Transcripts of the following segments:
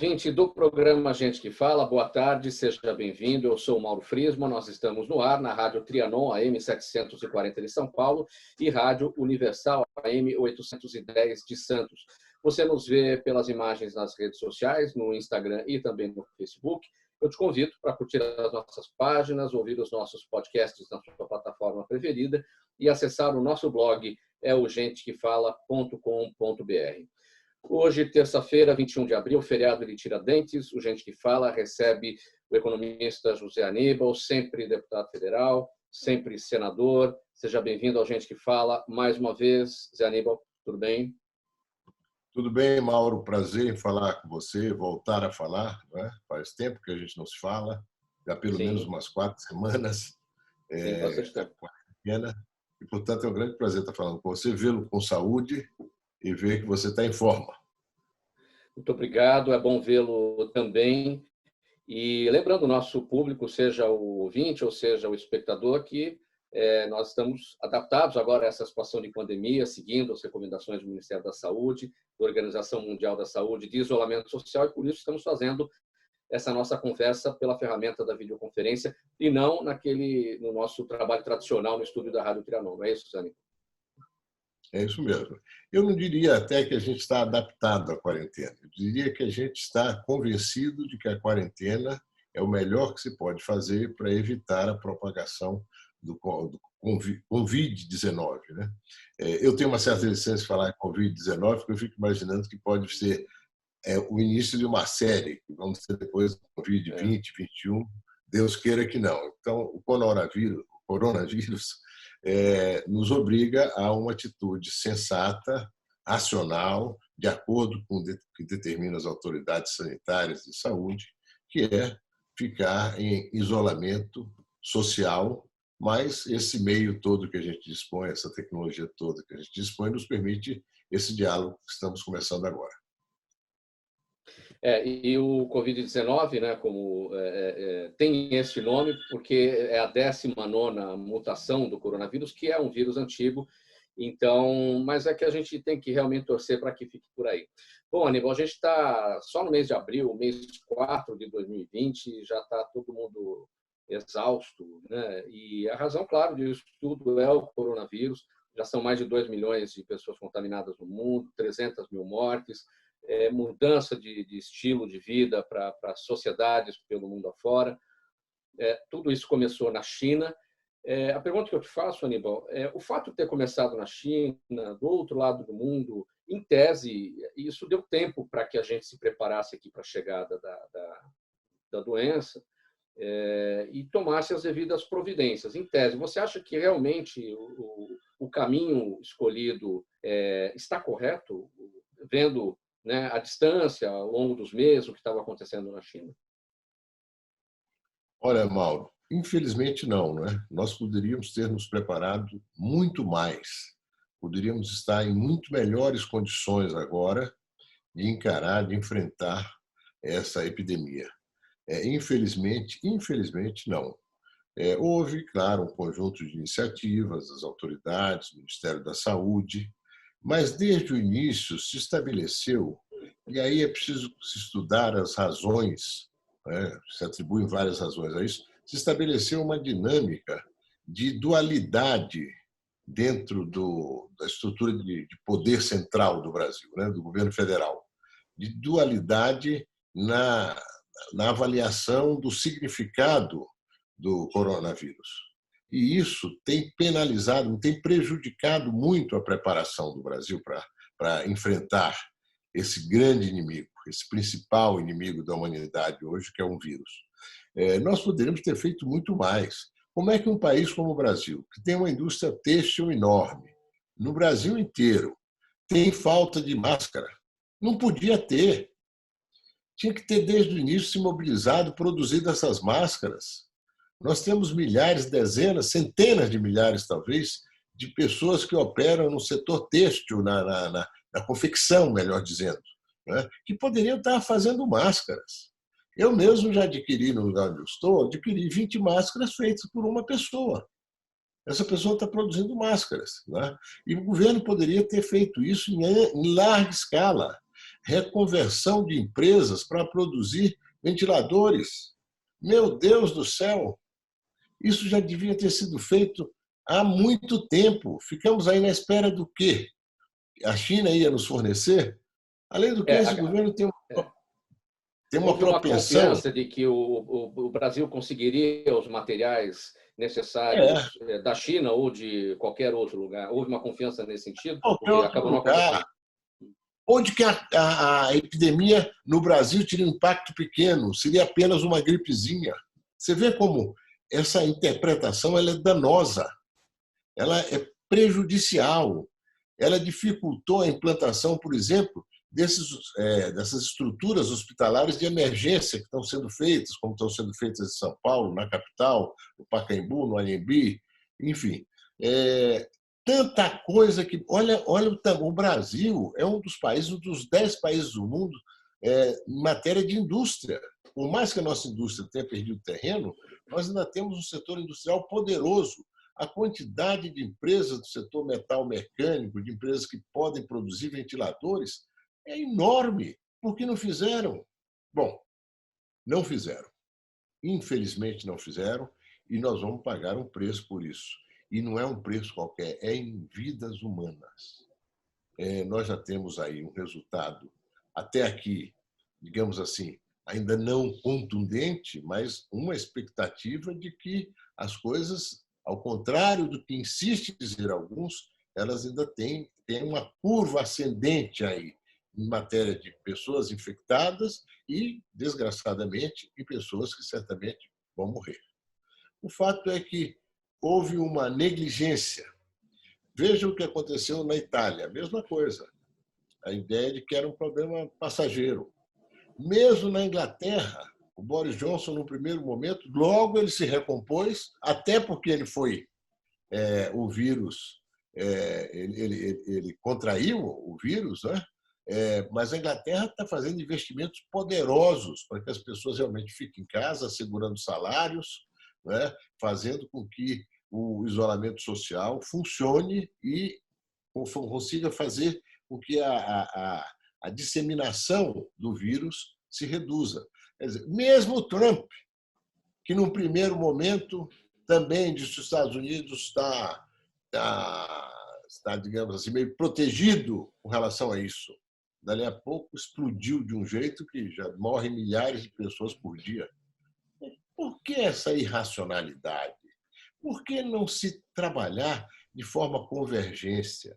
ouvinte do programa Gente que Fala, boa tarde, seja bem-vindo. Eu sou o Mauro Friesman, nós estamos no ar na Rádio Trianon, AM 740 de São Paulo, e Rádio Universal, AM 810 de Santos. Você nos vê pelas imagens nas redes sociais, no Instagram e também no Facebook. Eu te convido para curtir as nossas páginas, ouvir os nossos podcasts na sua plataforma preferida e acessar o nosso blog, é o gentequefala.com.br. Hoje, terça-feira, 21 de abril, feriado de Tiradentes, o Gente que Fala recebe o economista José Aníbal, sempre deputado federal, sempre senador. Seja bem-vindo ao Gente que Fala mais uma vez. Zé Aníbal, tudo bem? Tudo bem, Mauro. Prazer em falar com você, voltar a falar. Né? Faz tempo que a gente não se fala, já pelo menos umas 4 semanas. Sim, bastante tempo. E, portanto, é um grande prazer estar falando com você, vê-lo com saúde e ver que você está em forma. Muito obrigado, é bom vê-lo também. E lembrando o nosso público, seja o ouvinte ou seja o espectador, que nós estamos adaptados agora a essa situação de pandemia, seguindo as recomendações do Ministério da Saúde, da Organização Mundial da Saúde, de isolamento social, e por isso estamos fazendo essa nossa conversa pela ferramenta da videoconferência e não no nosso trabalho tradicional no estúdio da Rádio Trianon. Não é isso, Zani? É isso mesmo. Eu não diria até que a gente está adaptado à quarentena. Eu diria que a gente está convencido de que a quarentena é o melhor que se pode fazer para evitar a propagação do Covid-19. Né? Eu tenho uma certa licença de falar em Covid-19, porque eu fico imaginando que pode ser o início de uma série, que vamos ter depois do Covid-20, 21, Deus queira que não. Então, o coronavírus nos obriga a uma atitude sensata, racional, de acordo com o que determinam as autoridades sanitárias de saúde, que é ficar em isolamento social, mas esse meio todo que a gente dispõe, essa tecnologia toda que a gente dispõe, nos permite esse diálogo que estamos começando agora. E o Covid-19, né, tem esse nome porque é a 19ª mutação do coronavírus, que é um vírus antigo, então, mas é que a gente tem que realmente torcer para que fique por aí. Bom, Aníbal, a gente está só no mês de abril, mês 4 de 2020, já está todo mundo exausto, né? E a razão, claro, disso tudo é o coronavírus. Já são mais de 2 milhões de pessoas contaminadas no mundo, 300 mil mortes, mudança de estilo de vida para sociedades pelo mundo afora. Tudo isso começou na China. A pergunta que eu te faço, Aníbal, o fato de ter começado na China, do outro lado do mundo, em tese, isso deu tempo para que a gente se preparasse aqui para a chegada da doença e tomasse as devidas providências. Em tese, você acha que realmente o caminho escolhido está correto, vendo, né, a distância, ao longo dos meses, o que estava acontecendo na China? Olha, Mauro, infelizmente não é? Nós poderíamos ter nos preparado muito mais. Poderíamos estar em muito melhores condições agora de encarar, de enfrentar essa epidemia. Infelizmente não. Houve, claro, um conjunto de iniciativas das autoridades, do Ministério da Saúde, mas desde o início se estabeleceu, e aí é preciso se estudar as razões, se atribuem várias razões a isso, se estabeleceu uma dinâmica de dualidade dentro da estrutura de poder central do Brasil, do governo federal, de dualidade na avaliação do significado do coronavírus. E isso tem penalizado, tem prejudicado muito a preparação do Brasil para enfrentar esse grande inimigo, esse principal inimigo da humanidade hoje, que é um vírus. Nós poderíamos ter feito muito mais. Como é que um país como o Brasil, que tem uma indústria têxtil enorme, no Brasil inteiro, tem falta de máscara? Não podia ter. Tinha que ter, desde o início, se mobilizado, produzido essas máscaras. Nós temos milhares, dezenas, centenas de milhares, talvez, de pessoas que operam no setor têxtil, na confecção, melhor dizendo, que poderiam estar fazendo máscaras. Eu mesmo já adquiri, no lugar onde eu estou, adquiri 20 máscaras feitas por uma pessoa. Essa pessoa está produzindo máscaras. E o governo poderia ter feito isso em larga escala. reconversão de empresas para produzir ventiladores. Meu Deus do céu! Isso já devia ter sido feito há muito tempo. Ficamos aí na espera do quê? A China ia nos fornecer? Além do que, É, esse governo tem uma houve uma propensão. confiança de que o Brasil conseguiria os materiais É, necessários da China ou de qualquer outro lugar. Houve uma confiança nesse sentido, o qualquer que outro acabou não lugar. acontecendo. Onde que a epidemia no Brasil teria um impacto pequeno, seria apenas uma gripezinha. Você vê como essa interpretação ela é danosa, ela é prejudicial, ela dificultou a implantação, por exemplo, dessas estruturas hospitalares de emergência que estão sendo feitas, como estão sendo feitas em São Paulo, na capital, no Pacaembu, no Anhembi, enfim. Tanta coisa que... Olha, o Brasil é um dos países, um dos 10 países do mundo em matéria de indústria. Por mais que a nossa indústria tenha perdido terreno, nós ainda temos um setor industrial poderoso. A quantidade de empresas do setor metal mecânico, de empresas que podem produzir ventiladores, é enorme. Por que não fizeram? Bom, não fizeram. Infelizmente não fizeram e nós vamos pagar um preço por isso. E não é um preço qualquer, é em vidas humanas. Nós já temos aí um resultado, até aqui, digamos assim, ainda não contundente, mas uma expectativa de que as coisas, ao contrário do que insiste dizer alguns, elas ainda têm uma curva ascendente aí, em matéria de pessoas infectadas e, desgraçadamente, em pessoas que certamente vão morrer. O fato é que houve uma negligência. Veja o que aconteceu na Itália, a mesma coisa. A ideia de que era um problema passageiro. Mesmo na Inglaterra, o Boris Johnson, no primeiro momento, logo ele se recompôs, até porque ele foi o vírus, ele contraiu o vírus, né? Mas a Inglaterra está fazendo investimentos poderosos para que as pessoas realmente fiquem em casa, assegurando salários, né? Fazendo com que o isolamento social funcione e consiga fazer com que a disseminação do vírus se reduza. Quer dizer, mesmo o Trump, que num primeiro momento também disse que os Estados Unidos está, digamos assim, meio protegido com relação a isso. Dali a pouco explodiu de um jeito que já morrem milhares de pessoas por dia. Por que essa irracionalidade? Por que não se trabalhar de forma convergente?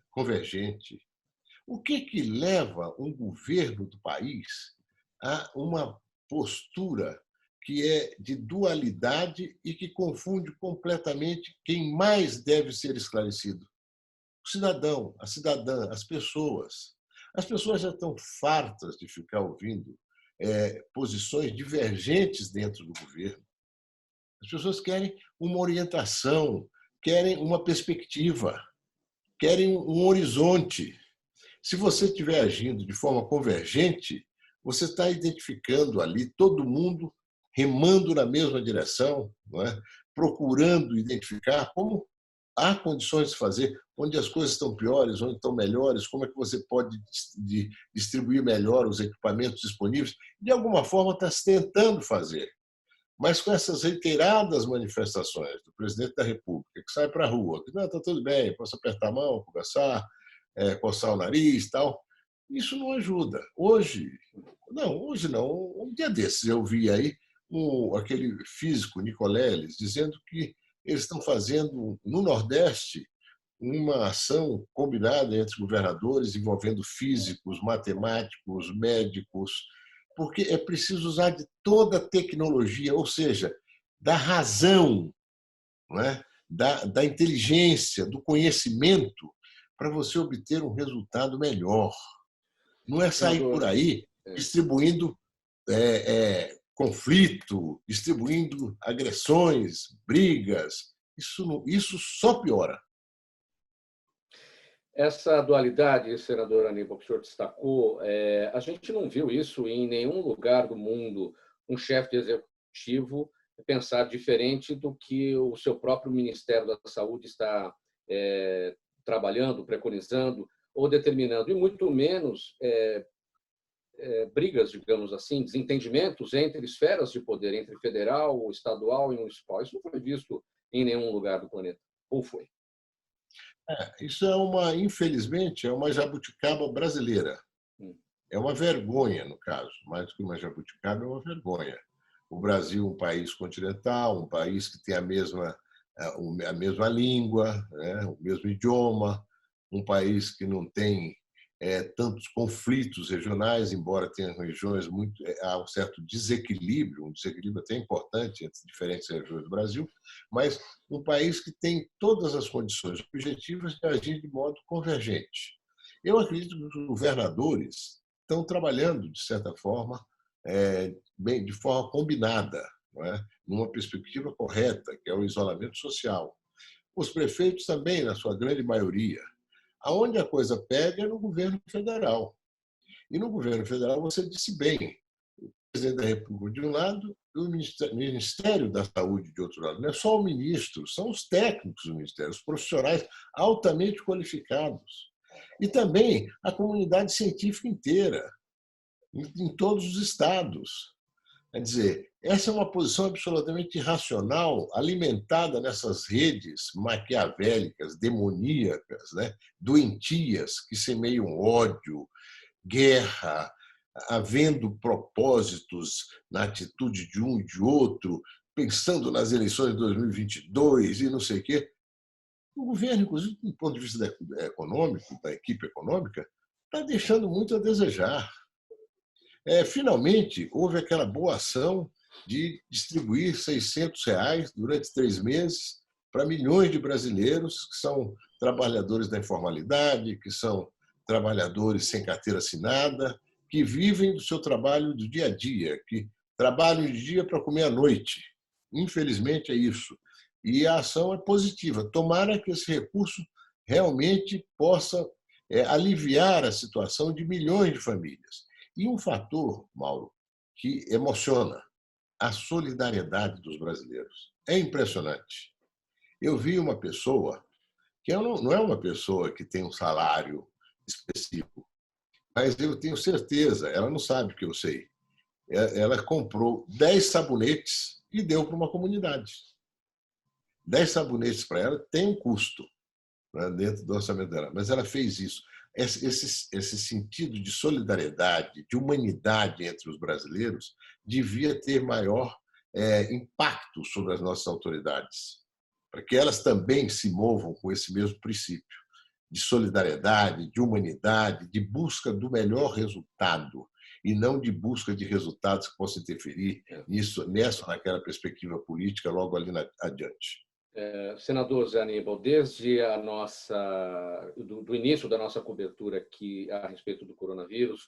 O que leva um governo do país a uma postura que é de dualidade e que confunde completamente quem mais deve ser esclarecido? O cidadão, a cidadã, as pessoas. As pessoas já estão fartas de ficar ouvindo posições divergentes dentro do governo. As pessoas querem uma orientação, querem uma perspectiva, querem um horizonte. Se você estiver agindo de forma convergente, você está identificando ali todo mundo remando na mesma direção, não é? Procurando identificar como há condições de fazer, onde as coisas estão piores, onde estão melhores, como é que você pode distribuir melhor os equipamentos disponíveis. De alguma forma, está se tentando fazer. Mas com essas reiteradas manifestações do presidente da República, que sai para a rua, que não, está tudo bem, posso apertar a mão, conversar, coçar o nariz e tal, isso não ajuda. Hoje não. Um dia desses eu vi aí aquele físico, Nicoleles, dizendo que eles estão fazendo no Nordeste uma ação combinada entre governadores envolvendo físicos, matemáticos, médicos, porque é preciso usar de toda a tecnologia, ou seja, da razão, não é? da inteligência, do conhecimento, para você obter um resultado melhor. Não é sair por Senador, aí distribuindo conflito, distribuindo agressões, brigas. Isso só piora. essa dualidade, senador Aníbal, que o senhor destacou, a gente não viu isso em nenhum lugar do mundo, um chefe de executivo pensar diferente do que o seu próprio Ministério da Saúde está trabalhando, preconizando ou determinando, e muito menos brigas, digamos assim, desentendimentos entre esferas de poder, entre federal, estadual e municipal. Isso não foi visto em nenhum lugar do planeta. Ou foi? Isso infelizmente, é uma jabuticaba brasileira. Hum. É uma vergonha, no caso, mais do que uma jabuticaba, é uma vergonha. O Brasil é um país continental, um país que tem a mesma língua, né, o mesmo idioma, um país que não tem tantos conflitos regionais, embora tenha regiões há um certo desequilíbrio, um desequilíbrio até importante entre diferentes regiões do Brasil, mas um país que tem todas as condições objetivas de agir de modo convergente. Eu acredito que os governadores estão trabalhando, de certa forma, de forma combinada, não é? Numa perspectiva correta, que é o isolamento social. Os prefeitos também, na sua grande maioria. Aonde a coisa pega é no governo federal. E no governo federal, você disse bem, o presidente da República de um lado e o Ministério da Saúde de outro lado. Não é só o ministro, são os técnicos do Ministério, os profissionais altamente qualificados. E também a comunidade científica inteira, em todos os estados. Quer dizer, essa é uma posição absolutamente irracional, alimentada nessas redes maquiavélicas, demoníacas, né? Doentias, que semeiam ódio, guerra, havendo propósitos na atitude de um e de outro, pensando nas eleições de 2022 e não sei o quê. O governo, inclusive, do ponto de vista econômico, da equipe econômica, está deixando muito a desejar. Finalmente, houve aquela boa ação de distribuir R$ 600 durante 3 meses para milhões de brasileiros que são trabalhadores da informalidade, que são trabalhadores sem carteira assinada, que vivem do seu trabalho do dia a dia, que trabalham de dia para comer à noite. Infelizmente, é isso. E a ação é positiva. Tomara que esse recurso realmente possa aliviar a situação de milhões de famílias. E um fator, Mauro, que emociona, a solidariedade dos brasileiros. É impressionante. Eu vi uma pessoa, que não é uma pessoa que tem um salário específico, mas eu tenho certeza, ela não sabe que eu sei. Ela comprou 10 sabonetes e deu para uma comunidade. 10 sabonetes para ela tem um custo, né, dentro do orçamento dela, mas ela fez isso. Esse sentido de solidariedade, de humanidade entre os brasileiros, devia ter maior impacto sobre as nossas autoridades, para que elas também se movam com esse mesmo princípio de solidariedade, de humanidade, de busca do melhor resultado e não de busca de resultados que possam interferir nessa ou naquela perspectiva política logo ali adiante. Senador Zé Aníbal, desde do início da nossa cobertura aqui a respeito do coronavírus,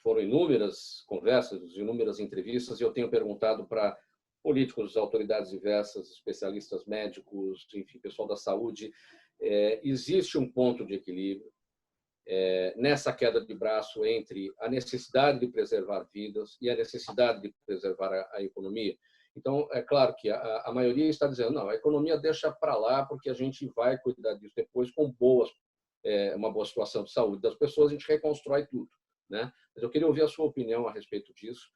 foram inúmeras conversas, inúmeras entrevistas, e eu tenho perguntado para políticos, autoridades diversas, especialistas médicos, enfim, pessoal da saúde, existe um ponto de equilíbrio nessa queda de braço entre a necessidade de preservar vidas e a necessidade de preservar a economia. Então, é claro que a maioria está dizendo, não, a economia deixa para lá porque a gente vai cuidar disso depois com uma boa situação de saúde das pessoas, a gente reconstrói tudo, né? Mas eu queria ouvir a sua opinião a respeito disso,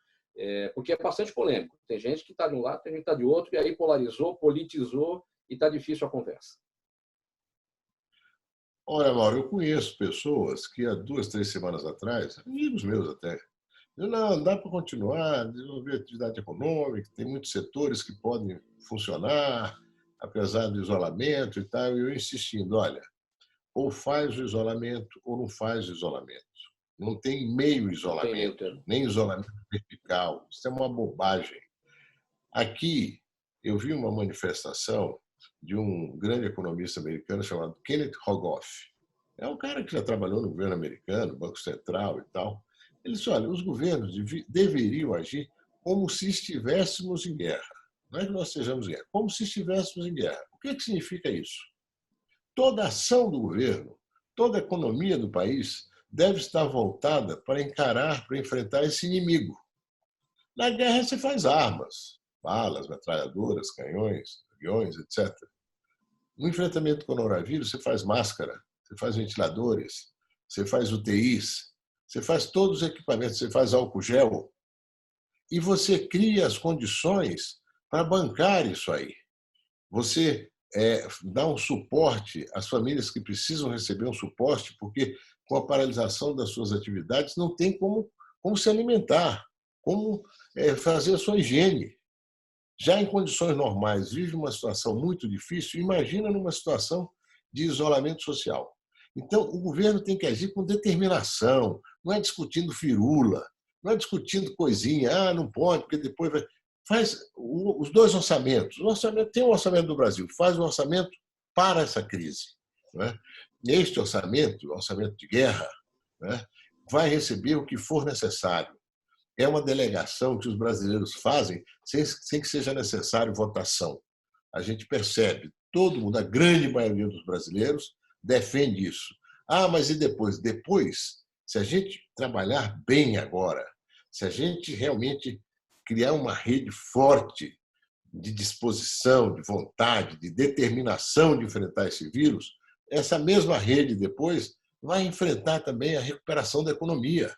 porque é bastante polêmico. Tem gente que está de um lado, tem gente que está de outro, e aí polarizou, politizou e está difícil a conversa. Olha, Mauro, eu conheço pessoas que há 2, 3 semanas atrás, amigos meus até, não, dá para continuar, desenvolver atividade econômica, tem muitos setores que podem funcionar, apesar do isolamento e tal, e eu insistindo, olha, ou faz o isolamento ou não faz o isolamento. Não tem meio isolamento, nem isolamento vertical. Isso é uma bobagem. Aqui, eu vi uma manifestação de um grande economista americano chamado Kenneth Rogoff. É um cara que já trabalhou no governo americano, Banco Central e tal. Ele disse, olha, os governos deveriam agir como se estivéssemos em guerra. Não é que nós estejamos em guerra, como se estivéssemos em guerra. O que significa isso? Toda ação do governo, toda a economia do país deve estar voltada para enfrentar esse inimigo. Na guerra você faz armas, balas, metralhadoras, canhões, aviões, etc. No enfrentamento do coronavírus você faz máscara, você faz ventiladores, você faz UTIs, você faz todos os equipamentos, você faz álcool gel, e você cria as condições para bancar isso aí. Você dá um suporte às famílias que precisam receber um suporte, porque com a paralisação das suas atividades não tem como se alimentar, como fazer a sua higiene. Já em condições normais, vive uma situação muito difícil, imagina numa situação de isolamento social. Então, o governo tem que agir com determinação, não é discutindo firula, não é discutindo coisinha, não pode, porque depois vai... Faz os dois orçamentos. Tem um orçamento do Brasil, faz um orçamento para essa crise. Não é? Este orçamento, o orçamento de guerra, não é? Vai receber o que for necessário. É uma delegação que os brasileiros fazem sem que seja necessário votação. A gente percebe, todo mundo, a grande maioria dos brasileiros, defende isso. Mas e depois? Depois, se a gente trabalhar bem agora, se a gente realmente criar uma rede forte de disposição, de vontade, de determinação de enfrentar esse vírus, essa mesma rede depois vai enfrentar também a recuperação da economia.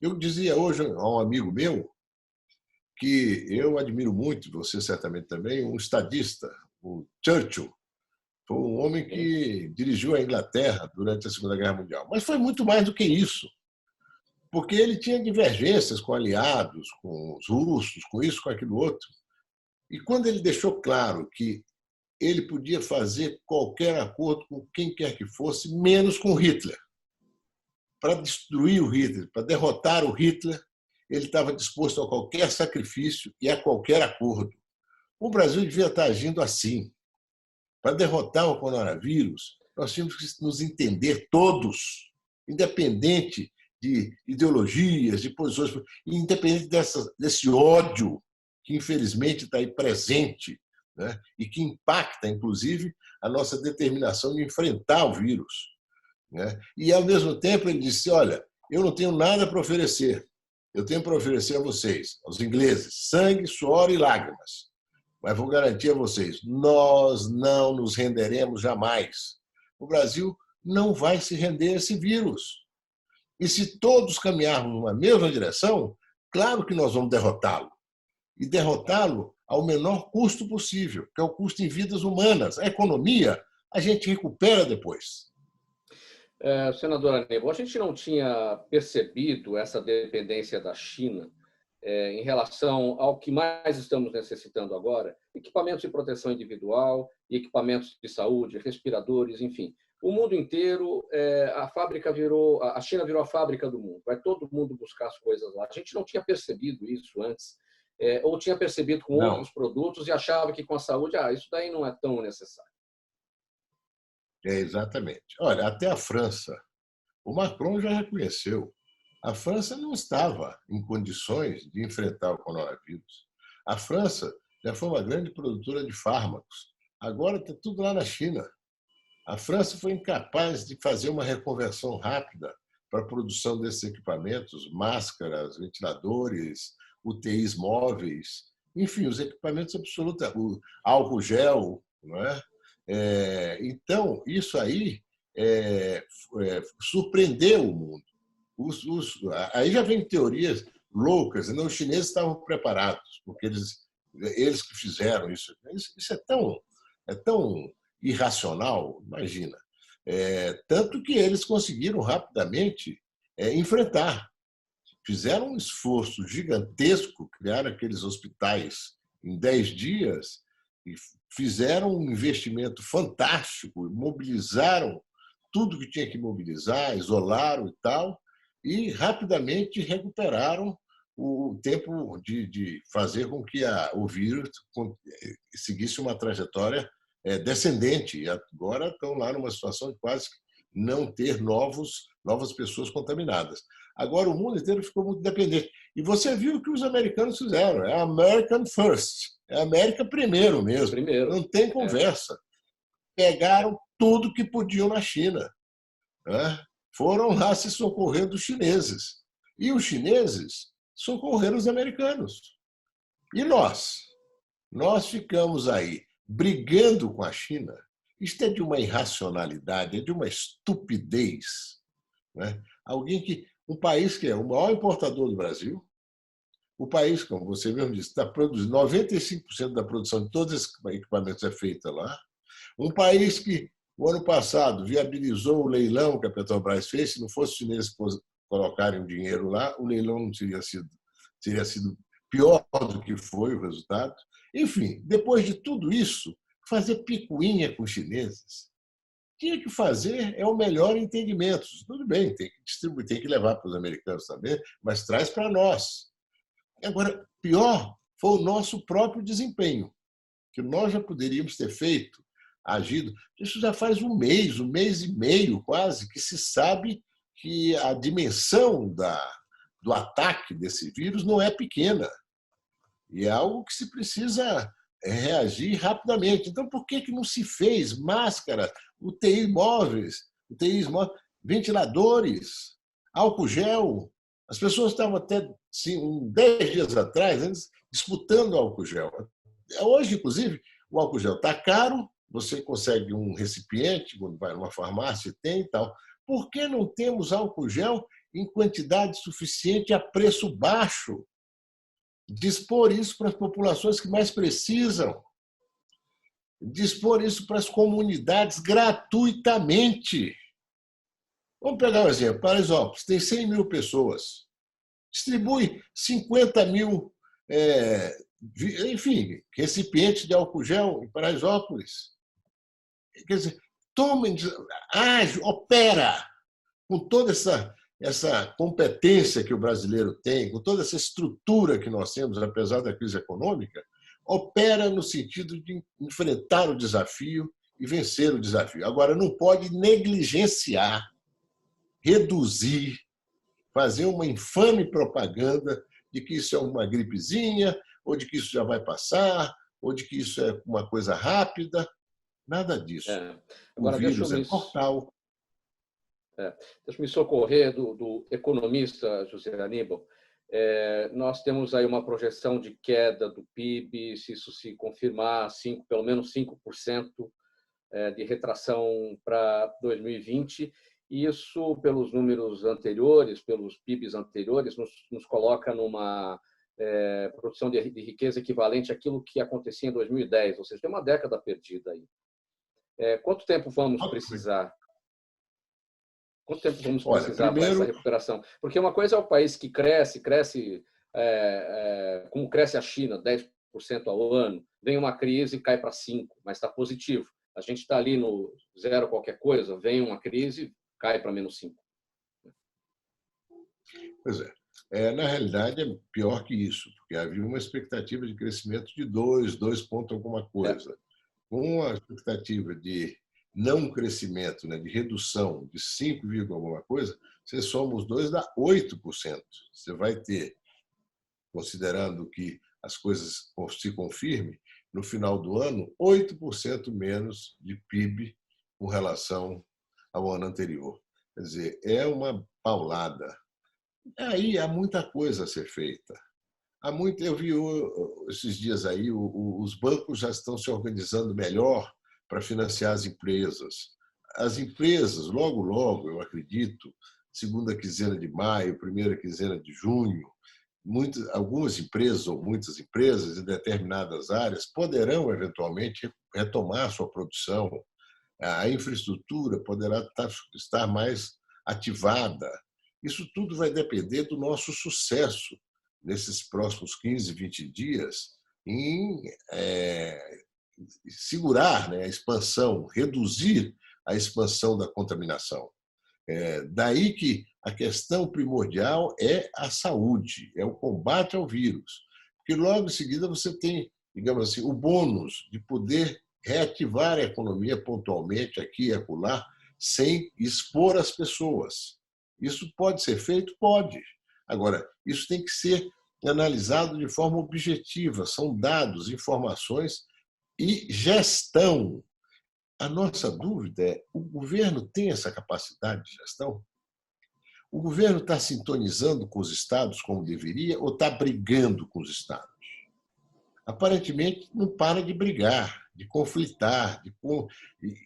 Eu dizia hoje a um amigo meu que eu admiro muito, você certamente também, um estadista, o Churchill. Foi um homem que dirigiu a Inglaterra durante a Segunda Guerra Mundial. Mas foi muito mais do que isso, porque ele tinha divergências com aliados, com os russos, com isso, com aquilo outro. E quando ele deixou claro que ele podia fazer qualquer acordo com quem quer que fosse, menos com Hitler, para destruir o Hitler, para derrotar o Hitler, ele estava disposto a qualquer sacrifício e a qualquer acordo. O Brasil devia estar agindo assim. Para derrotar o coronavírus, nós tínhamos que nos entender todos, independente de ideologias, de posições, independente desse ódio que, infelizmente, está aí presente, né? E que impacta, inclusive, a nossa determinação de enfrentar o vírus. Né? E, ao mesmo tempo, ele disse, olha, eu não tenho nada para oferecer. Eu tenho para oferecer a vocês, aos ingleses, sangue, suor e lágrimas. Mas vou garantir a vocês, nós não nos renderemos jamais. O Brasil não vai se render a esse vírus. E se todos caminharmos numa mesma direção, claro que nós vamos derrotá-lo. E derrotá-lo ao menor custo possível, que é o custo em vidas humanas. A economia, a gente recupera depois. Senadora Aníbal, a gente não tinha percebido essa dependência da China em relação ao que mais estamos necessitando agora, equipamentos de proteção individual, equipamentos de saúde, respiradores, enfim. O mundo inteiro, a China virou a fábrica do mundo, vai todo mundo buscar as coisas lá. A gente não tinha percebido isso antes, ou tinha percebido com outros produtos e achava que com a saúde, isso daí não é tão necessário. Exatamente. Olha, até a França, o Macron já reconheceu, a França não estava em condições de enfrentar o coronavírus. A França já foi uma grande produtora de fármacos. Agora está tudo lá na China. A França foi incapaz de fazer uma reconversão rápida para a produção desses equipamentos, máscaras, ventiladores, UTIs móveis, enfim, os equipamentos absolutos, o álcool gel, não é? Então, isso aí surpreendeu o mundo. Aí já vem teorias loucas, os chineses estavam preparados, porque eles que fizeram isso. Isso é tão irracional, imagina. Tanto que eles conseguiram rapidamente enfrentar. Fizeram um esforço gigantesco, criaram aqueles hospitais em 10 dias e fizeram um investimento fantástico, mobilizaram tudo que tinha que mobilizar, isolaram e tal, e rapidamente recuperaram o tempo de fazer com que o vírus seguisse uma trajetória descendente. E agora estão lá numa situação de quase não ter novas pessoas contaminadas. Agora o mundo inteiro ficou muito dependente. E você viu o que os americanos fizeram. É American First. É América primeiro mesmo. Não tem conversa. Pegaram tudo que podiam na China. Né? Foram lá se socorrer dos chineses. E os chineses socorreram os americanos. E nós? Nós ficamos aí brigando com a China. Isto é de uma irracionalidade, é de uma estupidez. Né? Um país que é o maior importador do Brasil, o país, como você mesmo disse, está produzindo 95% da produção de todos esses equipamentos é feita lá. Um país que, o ano passado, viabilizou o leilão que a Petrobras fez. Se não fosse os chineses colocarem o dinheiro lá, o leilão não teria sido pior do que foi o resultado. Enfim, depois de tudo isso, fazer picuinha com os chineses. Tinha que fazer é o melhor entendimento. Tudo bem, tem que distribuir, tem que levar para os americanos também, mas traz para nós. Agora, pior foi o nosso próprio desempenho, que nós já poderíamos ter feito, agido. Isso já faz um mês e meio quase, que se sabe que a dimensão do ataque desse vírus não é pequena. E é algo que se precisa reagir rapidamente. Então, por que não se fez máscara, UTIs móveis, ventiladores, álcool gel? As pessoas estavam até 10 dias atrás disputando álcool gel. Hoje, inclusive, o álcool gel está caro, você consegue um recipiente, quando vai numa farmácia, tem e tal. Por que não temos álcool gel em quantidade suficiente a preço baixo? Dispor isso para as populações que mais precisam. Dispor isso para as comunidades gratuitamente. Vamos pegar um exemplo. Paraisópolis tem 100 mil pessoas. Distribui 50 mil, enfim, recipientes de álcool gel em Paraisópolis. Quer dizer, age, opera com toda essa competência que o brasileiro tem, com toda essa estrutura que nós temos, apesar da crise econômica, opera no sentido de enfrentar o desafio e vencer o desafio. Agora, não pode negligenciar, reduzir, fazer uma infame propaganda de que isso é uma gripezinha, ou de que isso já vai passar, ou de que isso é uma coisa rápida. Nada disso. Agora, o vírus é mortal. Deixa eu me socorrer do economista José Aníbal. Nós temos aí uma projeção de queda do PIB, se isso se confirmar, pelo menos 5% de retração para 2020. E isso, pelos números anteriores, pelos PIBs anteriores, nos coloca numa produção de riqueza equivalente àquilo que acontecia em 2010, ou seja, tem uma década perdida aí. Quanto tempo vamos precisar? Quanto tempo vamos precisar para essa recuperação? Porque uma coisa é o país que cresce como cresce a China, 10% ao ano, vem uma crise e cai para 5%, mas está positivo. A gente está ali no zero qualquer coisa, vem uma crise, cai para menos 5%. Pois é. Na realidade, é pior que isso, porque havia uma expectativa de crescimento de 2 pontos alguma coisa. Com a expectativa de não crescimento, de redução de 5, alguma coisa, você soma os dois, dá 8%. Você vai ter, considerando que as coisas se confirmem, no final do ano, 8% menos de PIB com relação ao ano anterior. Quer dizer, é uma paulada. Aí há muita coisa a ser feita. Eu vi esses dias aí, os bancos já estão se organizando melhor para financiar as empresas. As empresas, logo, logo, eu acredito, segunda quinzena de maio, primeira quinzena de junho, algumas empresas ou muitas empresas em determinadas áreas poderão, eventualmente, retomar sua produção. A infraestrutura poderá estar mais ativada. Isso tudo vai depender do nosso sucesso nesses próximos 15, 20 dias em segurar a expansão, reduzir a expansão da contaminação. Daí que a questão primordial é a saúde, é o combate ao vírus. Porque logo em seguida você tem, digamos assim, o bônus de poder reativar a economia pontualmente aqui e acolá, sem expor as pessoas. Isso pode ser feito? Pode. Agora, isso tem que ser analisado de forma objetiva. São dados, informações e gestão. A nossa dúvida é: o governo tem essa capacidade de gestão? O governo está sintonizando com os estados como deveria ou está brigando com os estados? Aparentemente, não para de brigar, de conflitar.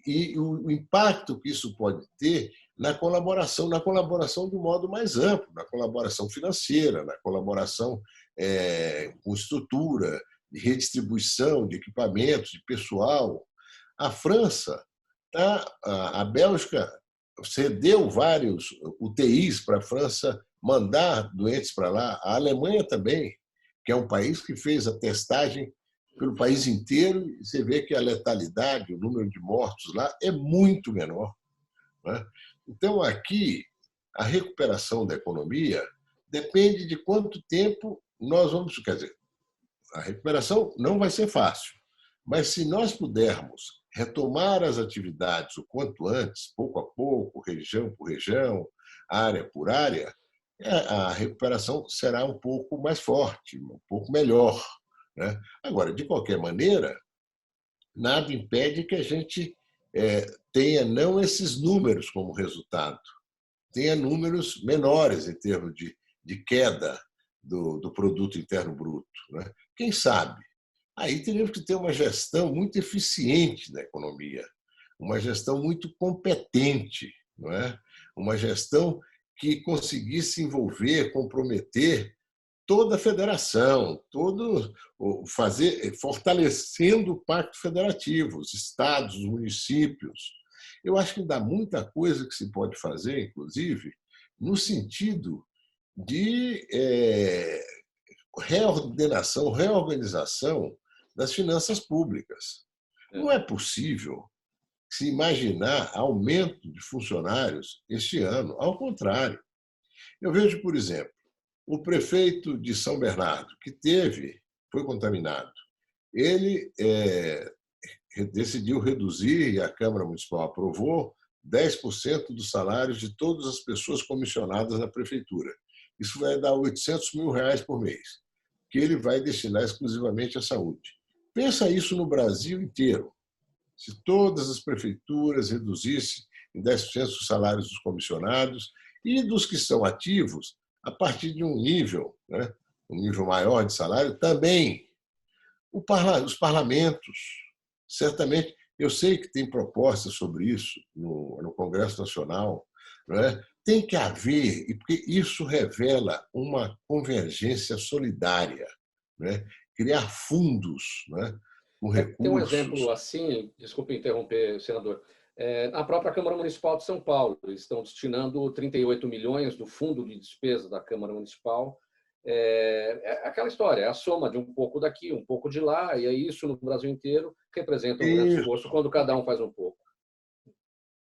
E o impacto que isso pode ter na colaboração de um modo mais amplo, na colaboração financeira, na colaboração com estrutura, de redistribuição de equipamentos, de pessoal. A França, a Bélgica cedeu vários UTIs para a França mandar doentes para lá. A Alemanha também, que é um país que fez a testagem pelo país inteiro, e você vê que a letalidade, o número de mortos lá é muito menor, né? Então, aqui, a recuperação da economia depende de quanto tempo nós vamos... Quer dizer, a recuperação não vai ser fácil, mas se nós pudermos retomar as atividades o quanto antes, pouco a pouco, região por região, área por área, a recuperação será um pouco mais forte, um pouco melhor, né? Agora, de qualquer maneira, nada impede que a gente tenha não esses números como resultado, tenha números menores em termos de queda do produto interno bruto, né? Quem sabe? Aí teríamos que ter uma gestão muito eficiente da economia, uma gestão muito competente, não é? Uma gestão que conseguisse envolver, comprometer toda a federação, fortalecendo o Pacto Federativo, os estados, os municípios. Eu acho que dá muita coisa que se pode fazer, inclusive, no sentido de reordenação, reorganização das finanças públicas. Não é possível se imaginar aumento de funcionários este ano. Ao contrário. Eu vejo, por exemplo, o prefeito de São Bernardo, que foi contaminado, ele decidiu reduzir, e a Câmara Municipal aprovou, 10% dos salários de todas as pessoas comissionadas na prefeitura. Isso vai dar R$800 mil por mês, que ele vai destinar exclusivamente à saúde. Pensa isso no Brasil inteiro. Se todas as prefeituras reduzissem em 10% os salários dos comissionados e dos que são ativos, a partir de um nível, né, um nível maior de salário, também os parlamentos, certamente, eu sei que tem propostas sobre isso no Congresso Nacional, não é? Tem que haver, porque isso revela uma convergência solidária, né? Criar fundos, né, com Tem um recursos. exemplo assim, desculpe interromper, senador. Na própria Câmara Municipal de São Paulo, eles estão destinando 38 milhões do fundo de despesa da Câmara Municipal. É aquela história, é a soma de um pouco daqui, um pouco de lá, e aí isso no Brasil inteiro representa um grande esforço quando cada um faz um pouco.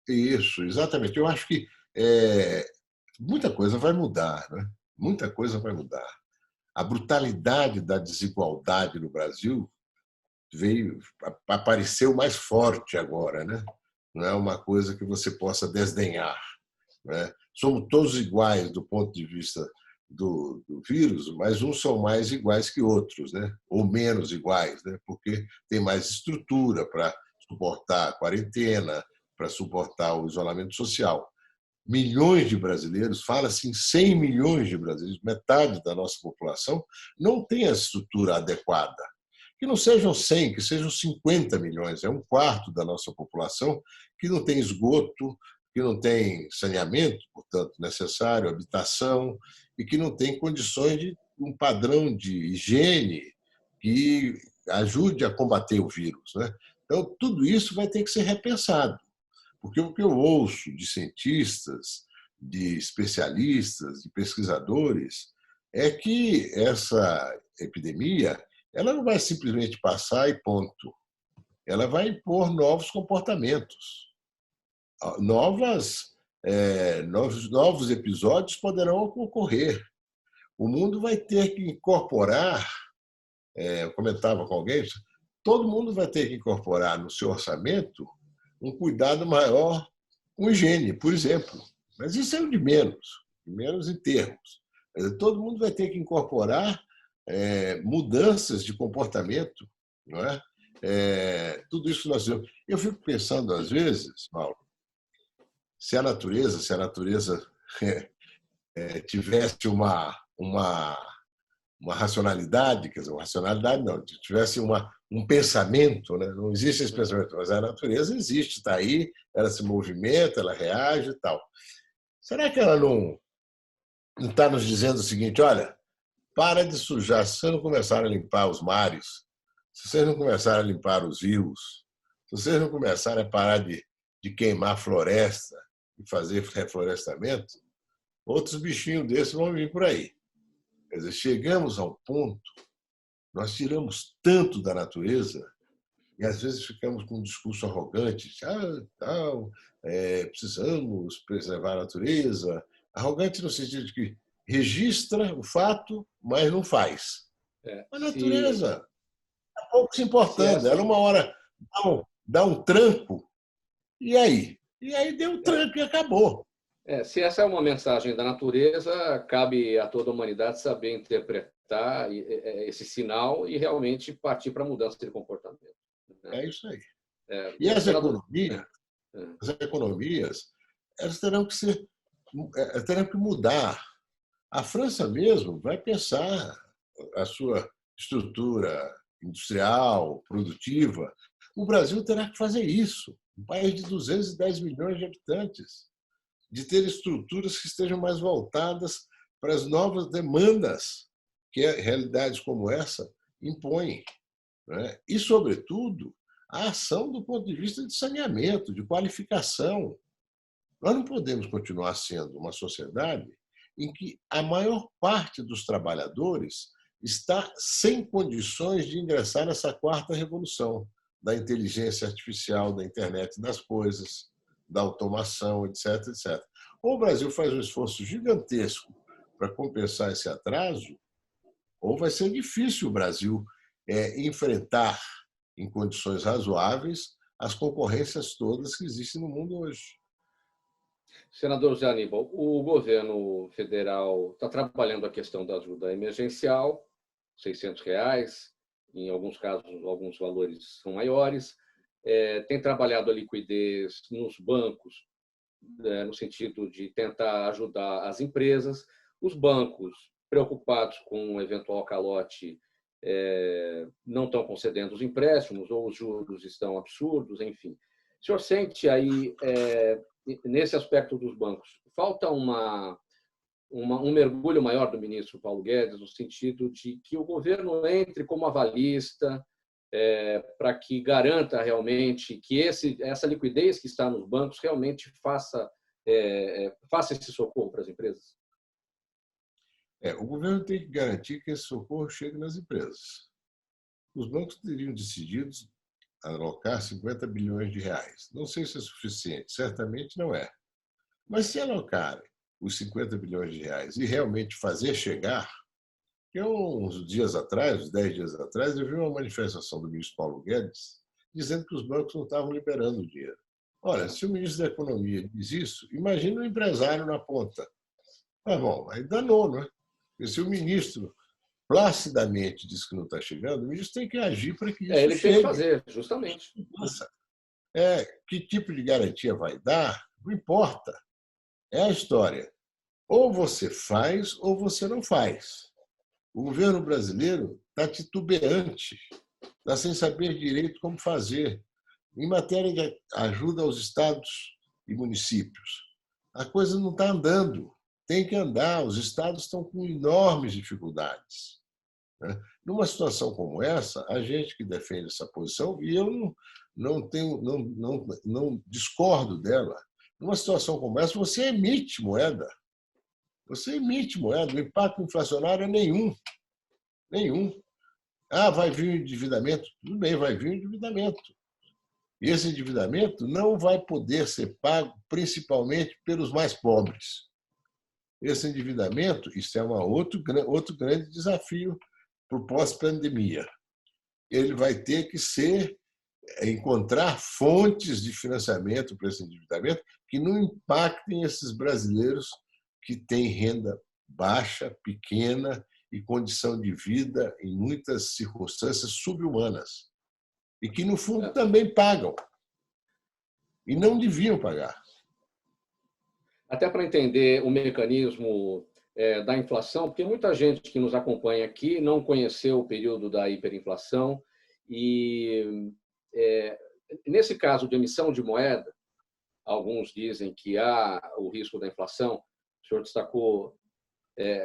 Isso, exatamente. Eu acho que muita coisa vai mudar, né? Muita coisa vai mudar. A brutalidade da desigualdade no Brasil apareceu mais forte agora, né? Não é uma coisa que você possa desdenhar, né? Somos todos iguais do ponto de vista do vírus, mas uns são mais iguais que outros, né? Ou menos iguais, né? Porque tem mais estrutura para suportar a quarentena, para suportar o isolamento social. Milhões de brasileiros, fala-se em 100 milhões de brasileiros, metade da nossa população, não tem a estrutura adequada. Que não sejam 100, que sejam 50 milhões, é um quarto da nossa população que não tem esgoto, que não tem saneamento, portanto, necessário, habitação, e que não tem condições de um padrão de higiene que ajude a combater o vírus, né? Então, tudo isso vai ter que ser repensado, porque o que eu ouço de cientistas, de especialistas, de pesquisadores, é que essa epidemia ela não vai simplesmente passar e ponto. Ela vai impor novos comportamentos. Novos episódios poderão ocorrer. O mundo vai ter que incorporar, eu comentava com alguém, todo mundo vai ter que incorporar no seu orçamento um cuidado maior com higiene, por exemplo. Mas isso é o de menos em termos. Todo mundo vai ter que incorporar mudanças de comportamento, não é? Tudo isso nós vemos. Eu fico pensando, às vezes, Paulo, se a natureza tivesse uma racionalidade, quer dizer, uma racionalidade não, tivesse uma um pensamento, né? Não existe esse pensamento, mas a natureza existe, está aí, ela se movimenta, ela reage e tal. Será que ela não está nos dizendo o seguinte: olha, para de sujar, se vocês não começarem a limpar os mares, se vocês não começarem a limpar os rios, se vocês não começarem a parar de queimar floresta e fazer reflorestamento, outros bichinhos desses vão vir por aí. Quer dizer, chegamos a um ponto, nós tiramos tanto da natureza e às vezes ficamos com um discurso arrogante, tal, precisamos preservar a natureza. Arrogante no sentido de que registra o fato, mas não faz. A natureza está pouco se importando. Ela uma hora dá um tranco, e aí? E aí deu um tranco e acabou. Se essa é uma mensagem da natureza, cabe a toda a humanidade saber interpretar esse sinal e realmente partir para a mudança de comportamento. É isso aí. E as economias, elas terão que mudar. A França mesmo vai pensar a sua estrutura industrial, produtiva. O Brasil terá que fazer isso. Um país de 210 milhões de habitantes, de ter estruturas que estejam mais voltadas para as novas demandas que realidades como essa impõem. E, sobretudo, a ação do ponto de vista de saneamento, de qualificação. Nós não podemos continuar sendo uma sociedade em que a maior parte dos trabalhadores está sem condições de ingressar nessa quarta revolução da inteligência artificial, da internet das coisas, da automação, etc, etc. Ou o Brasil faz um esforço gigantesco para compensar esse atraso, ou vai ser difícil o Brasil enfrentar em condições razoáveis as concorrências todas que existem no mundo hoje. Senador José Aníbal, o governo federal está trabalhando a questão da ajuda emergencial, R$ 600, em alguns casos, alguns valores são maiores, tem trabalhado a liquidez nos bancos, no sentido de tentar ajudar as empresas. Os bancos, preocupados com um eventual calote, não estão concedendo os empréstimos, ou os juros estão absurdos, enfim. O senhor sente aí, nesse aspecto dos bancos, falta um mergulho maior do ministro Paulo Guedes, no sentido de que o governo entre como avalista, para que garanta realmente que essa liquidez que está nos bancos realmente faça esse socorro para as empresas? O governo tem que garantir que esse socorro chegue nas empresas. Os bancos teriam decidido alocar R$ 50 bilhões. Não sei se é suficiente, certamente não é. Mas se alocarem os R$ 50 bilhões e realmente fazer chegar, que uns dias atrás, uns 10 dias atrás, eu vi uma manifestação do ministro Paulo Guedes dizendo que os bancos não estavam liberando o dinheiro. Olha, se o ministro da Economia diz isso, imagina o empresário na ponta. Bom, aí danou, não é? Porque se o ministro placidamente diz que não está chegando, o ministro tem que agir para que isso ele chegue. Tem que fazer, justamente. Que tipo de garantia vai dar? Não importa. É a história. Ou você faz ou você não faz. O governo brasileiro está titubeante, está sem saber direito como fazer. Em matéria de ajuda aos estados e municípios, a coisa não está andando. Tem que andar. Os estados estão com enormes dificuldades. Numa situação como essa, a gente que defende essa posição, e eu não discordo dela, numa situação como essa, você emite moeda. Você emite moeda, o impacto inflacionário é nenhum. Nenhum. Vai vir o endividamento? Tudo bem, vai vir o endividamento. E esse endividamento não vai poder ser pago principalmente pelos mais pobres. Esse endividamento, isso é outro grande desafio para o pós-pandemia. Ele vai ter que encontrar fontes de financiamento para esse endividamento que não impactem esses brasileiros que têm renda baixa, pequena e condição de vida, em muitas circunstâncias, sub-humanas. E que, no fundo, também pagam. E não deviam pagar. Até para entender o mecanismo da inflação, porque muita gente que nos acompanha aqui não conheceu o período da hiperinflação E, nesse caso de emissão de moeda, alguns dizem que há o risco da inflação. O senhor destacou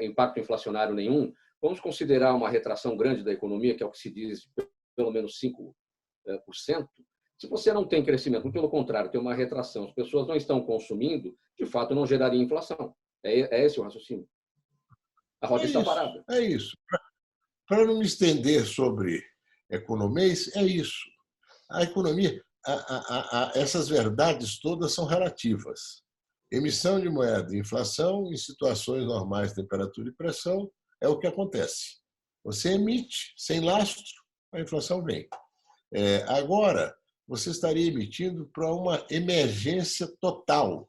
impacto inflacionário nenhum. Vamos considerar uma retração grande da economia, que é o que se diz de pelo menos 5%. Se você não tem crescimento, pelo contrário, tem uma retração, as pessoas não estão consumindo, de fato não geraria inflação. É esse o raciocínio. A roda está parada. É isso. Para não me estender sobre economês, é isso. A economia, essas verdades todas são relativas. Emissão de moeda e inflação, em situações normais de temperatura e pressão, é o que acontece. Você emite sem lastro, a inflação vem. Agora, você estaria emitindo para uma emergência total,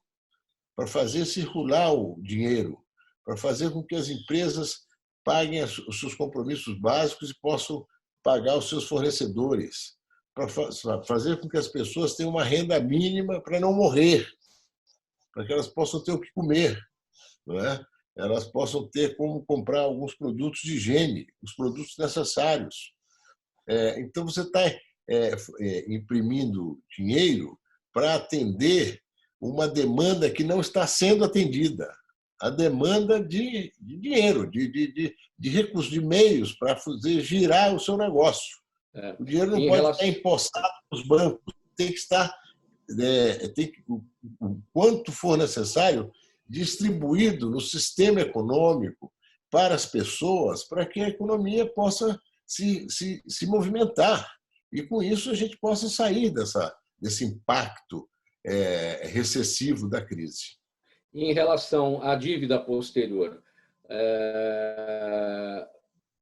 para fazer circular o dinheiro, para fazer com que as empresas paguem os seus compromissos básicos e possam pagar os seus fornecedores, para fazer com que as pessoas tenham uma renda mínima para não morrer, para que elas possam ter o que comer, não é? Elas possam ter como comprar alguns produtos de higiene, os produtos necessários. Então, você está imprimindo dinheiro para atender uma demanda que não está sendo atendida. A demanda de dinheiro, de recursos, de meios para fazer girar o seu negócio. O dinheiro não pode estar empossado nos bancos, tem que estar, o quanto for necessário, distribuído no sistema econômico para as pessoas, para que a economia possa se movimentar. E, com isso, a gente possa sair desse impacto recessivo da crise. Em relação à dívida posterior,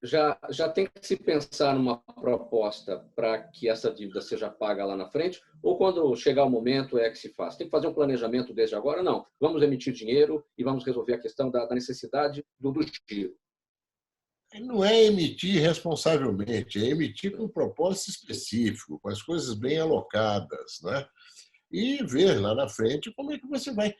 já tem que se pensar numa proposta para que essa dívida seja paga lá na frente, ou quando chegar o momento é que se faz? Tem que fazer um planejamento desde agora? Não. Vamos emitir dinheiro e vamos resolver a questão da necessidade do giro. Não é emitir responsavelmente, é emitir com um propósito específico, com as coisas bem alocadas, né? E ver lá na frente como é que você vai.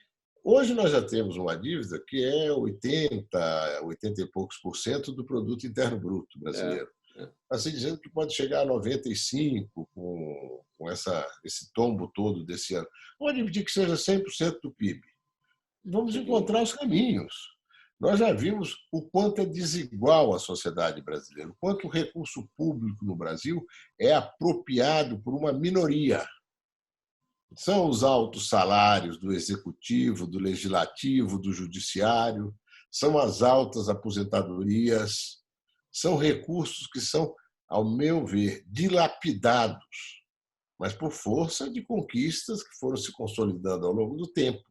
Hoje nós já temos uma dívida que é 80 e poucos por cento do produto interno bruto brasileiro. Está se dizendo que pode chegar a 95 com esse tombo todo desse ano. Pode admitir que seja 100% do PIB. Vamos encontrar os caminhos. Nós já vimos o quanto é desigual a sociedade brasileira, o quanto o recurso público no Brasil é apropriado por uma minoria. São os altos salários do executivo, do legislativo, do judiciário, são as altas aposentadorias, são recursos que são, ao meu ver, dilapidados, mas por força de conquistas que foram se consolidando ao longo do tempo.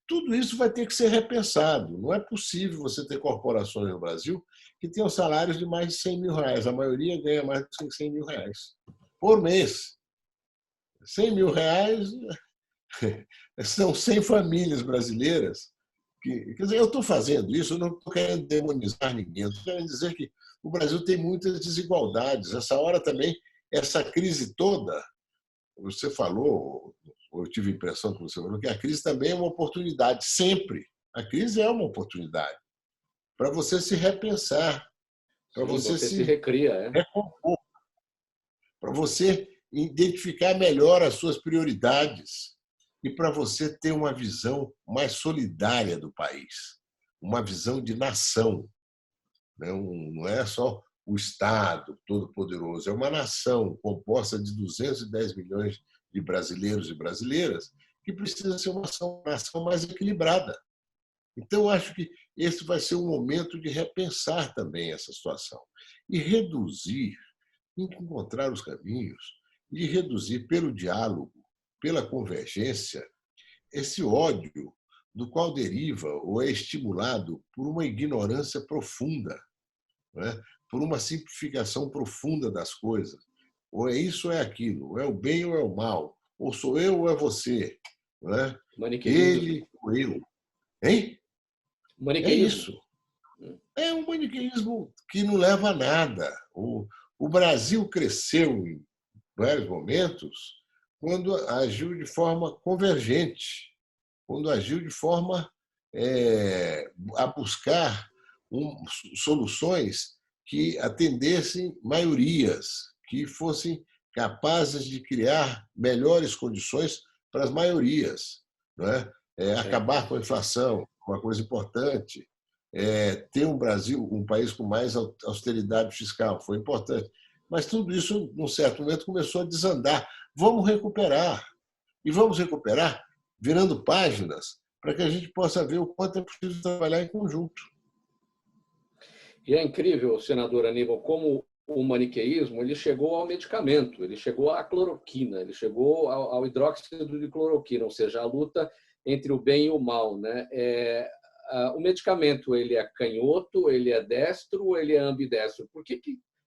Tudo isso vai ter que ser repensado. Não é possível você ter corporações no Brasil que tenham salários de mais de R$100 mil. A maioria ganha mais de R$100 mil por mês. R$100 mil são 100 famílias brasileiras. Quer dizer, eu estou fazendo isso, eu não estou querendo demonizar ninguém, eu estou querendo dizer que o Brasil tem muitas desigualdades. Essa hora também, essa crise toda, você falou, ou eu tive a impressão que você falou, que a crise também é uma oportunidade, sempre. A crise é uma oportunidade para você se repensar, para você se recria, recompor, para você identificar melhor as suas prioridades e para você ter uma visão mais solidária do país, uma visão de nação. Não é só o Estado todo-poderoso, é uma nação composta de 210 milhões de brasileiros e brasileiras que precisa ser uma nação mais equilibrada. Então, eu acho que esse vai ser um momento de repensar também essa situação e reduzir, encontrar os caminhos de reduzir pelo diálogo, pela convergência, esse ódio do qual deriva ou é estimulado por uma ignorância profunda, né? Por uma simplificação profunda das coisas. Ou é isso ou é aquilo, ou é o bem ou é o mal, ou sou eu ou é você, né? Ele ou eu. Hein? É isso. É um maniqueísmo que não leva a nada. O Brasil cresceu em vários momentos quando agiu de forma convergente, quando agiu de forma a buscar soluções que atendessem maiorias, que fossem capazes de criar melhores condições para as maiorias, não é? Acabar com a inflação, uma coisa importante. Ter um Brasil, um país com mais austeridade fiscal, foi importante. Mas tudo isso, num certo momento, começou a desandar. Vamos recuperar. E vamos recuperar virando páginas para que a gente possa ver o quanto é preciso trabalhar em conjunto. E é incrível, senador Aníbal, como o maniqueísmo ele chegou ao medicamento, ele chegou à cloroquina, ele chegou ao hidróxido de cloroquina, ou seja, a luta entre o bem e o mal, né? O medicamento ele é canhoto, ele é destro, ele é ambidestro. Por que,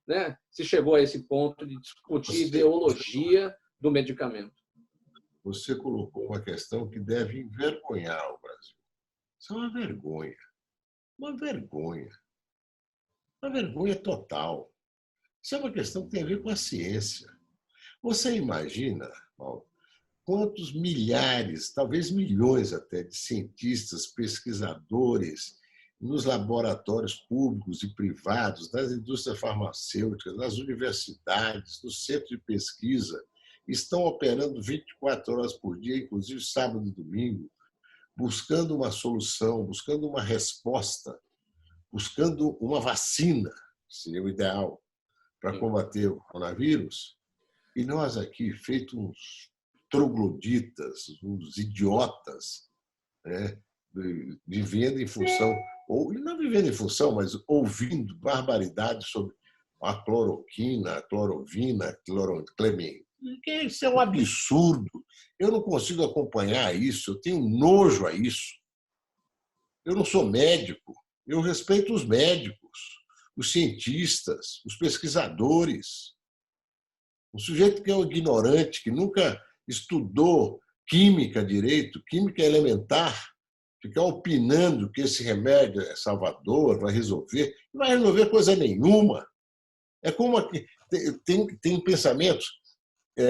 né, se chegou a esse ponto de discutir ideologia do medicamento? Você colocou uma questão que deve envergonhar o Brasil. Isso é uma vergonha. Uma vergonha. Uma vergonha total. Isso é uma questão que tem a ver com a ciência. Você imagina, Paulo, quantos milhares, talvez milhões até, de cientistas, pesquisadores, nos laboratórios públicos e privados, nas indústrias farmacêuticas, nas universidades, nos centros de pesquisa, estão operando 24 horas por dia, inclusive sábado e domingo, buscando uma solução, buscando uma resposta, buscando uma vacina, seria o ideal, para combater o coronavírus. E nós aqui, feitos uns trogloditas, uns idiotas, né, vivendo em função, ou não vivendo em função, mas ouvindo barbaridades sobre a cloroquina, a clorovina, a cloroclemina. Isso é um absurdo. Eu não consigo acompanhar isso, eu tenho nojo a isso. Eu não sou médico, eu respeito os médicos, os cientistas, os pesquisadores. Um sujeito que é um ignorante, que nunca estudou química direito, química elementar, ficar opinando que esse remédio é salvador, vai resolver, não vai resolver coisa nenhuma. É como tem pensamentos.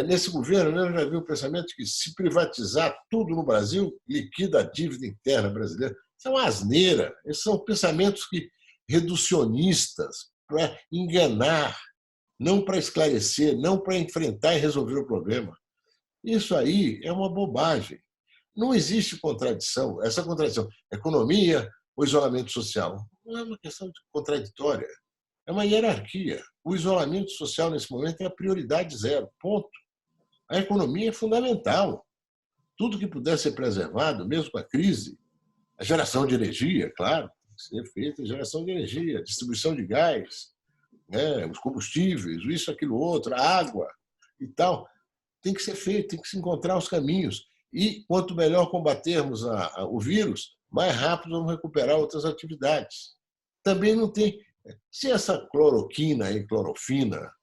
Nesse governo, eu já vi o pensamento de que se privatizar tudo no Brasil, liquida a dívida interna brasileira. Isso é uma asneira. Esses são pensamentos reducionistas para enganar, não para esclarecer, não para enfrentar e resolver o problema. Isso aí é uma bobagem. Não existe contradição. Essa contradição, economia ou isolamento social, não é uma questão contraditória. É uma hierarquia. O isolamento social, nesse momento, é a prioridade zero. Ponto. A economia é fundamental. Tudo que puder ser preservado, mesmo com a crise, a geração de energia, claro, tem que ser feita a geração de energia, a distribuição de gás, né, os combustíveis, isso, aquilo, outro, a água e tal, tem que ser feito, tem que se encontrar os caminhos. E quanto melhor combatermos o vírus, mais rápido vamos recuperar outras atividades. Também não tem. Se essa cloroquina e clorofina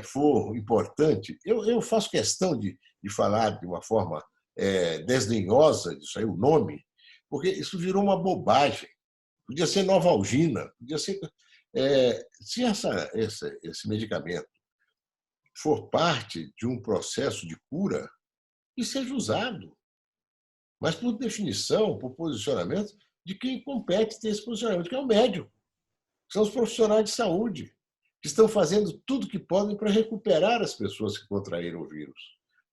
for importante, eu faço questão de falar de uma forma desdenhosa disso aí, o nome, porque isso virou uma bobagem. Podia ser Novalgina, podia ser. Se esse medicamento for parte de um processo de cura, que seja usado. Mas por definição, por posicionamento de quem compete ter esse posicionamento, que é o médico. São os profissionais de saúde, que estão fazendo tudo que podem para recuperar as pessoas que contraíram o vírus.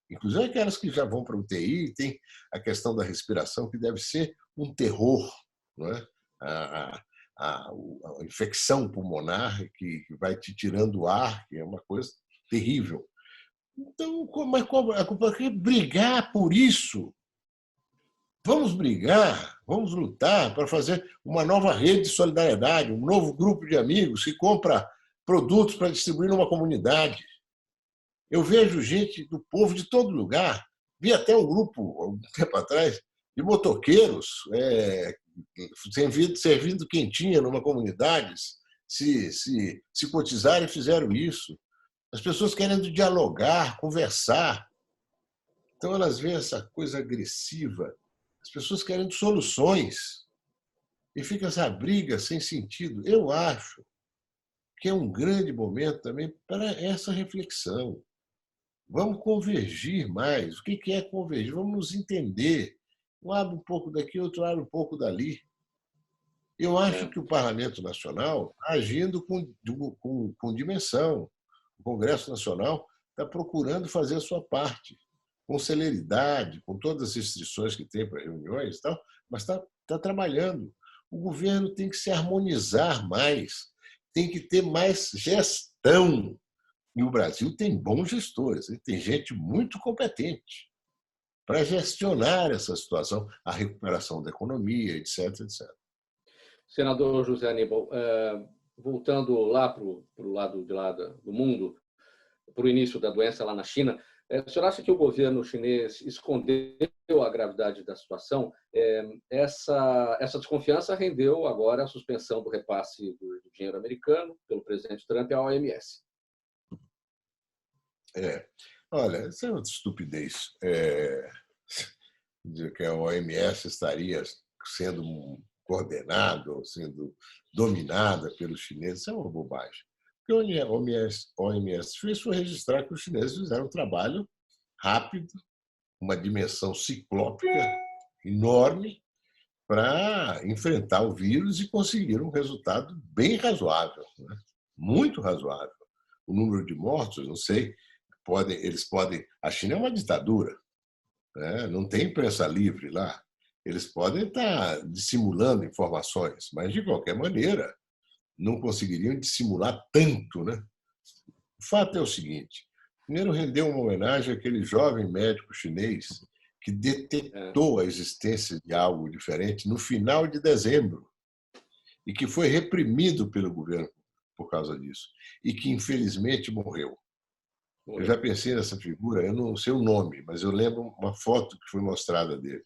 Inclusive aquelas que já vão para o UTI, tem a questão da respiração, que deve ser um terror, não é? A infecção pulmonar que vai te tirando o ar, que é uma coisa terrível. Então, mas por que brigar por isso? Vamos brigar, vamos lutar para fazer uma nova rede de solidariedade, um novo grupo de amigos que compra produtos para distribuir numa comunidade. Eu vejo gente do povo de todo lugar. Vi até um grupo, há um tempo atrás, de motoqueiros servindo quentinha numa comunidade, se cotizarem, fizeram isso. As pessoas querendo dialogar, conversar. Então, elas veem essa coisa agressiva. As pessoas querendo soluções. E fica essa briga sem sentido. Eu acho que é um grande momento também para essa reflexão. Vamos convergir mais. O que é convergir? Vamos nos entender. Um abre um pouco daqui, outro abre um pouco dali. Eu acho que o Parlamento Nacional está agindo com dimensão. O Congresso Nacional está procurando fazer a sua parte, com celeridade, com todas as restrições que tem para reuniões e tal, mas está trabalhando. O governo tem que se harmonizar mais, tem que ter mais gestão. E o Brasil tem bons gestores, tem gente muito competente para gestionar essa situação, a recuperação da economia, etc, etc. Senador José Aníbal, voltando lá para o lado de lá do mundo, para o início da doença lá na China, o senhor acha que o governo chinês escondeu a gravidade da situação? Essa desconfiança rendeu agora a suspensão do repasse do dinheiro americano pelo presidente Trump à OMS. Olha, isso é uma estupidez. Dizer que a OMS estaria sendo coordenada ou sendo dominada pelos chineses é uma bobagem. O que a OMS fez foi registrar que os chineses fizeram um trabalho rápido, uma dimensão ciclópica enorme para enfrentar o vírus e conseguir um resultado bem razoável, né? Muito razoável. O número de mortos, não sei, eles podem. A China é uma ditadura, né? Não tem imprensa livre lá. Eles podem estar dissimulando informações, mas, de qualquer maneira, não conseguiriam dissimular tanto, né? O fato é o seguinte: primeiro, rendeu uma homenagem àquele jovem médico chinês que detectou a existência de algo diferente no final de dezembro e que foi reprimido pelo governo por causa disso e que, infelizmente, morreu. Eu já pensei nessa figura, eu não sei o nome, mas eu lembro uma foto que foi mostrada dele.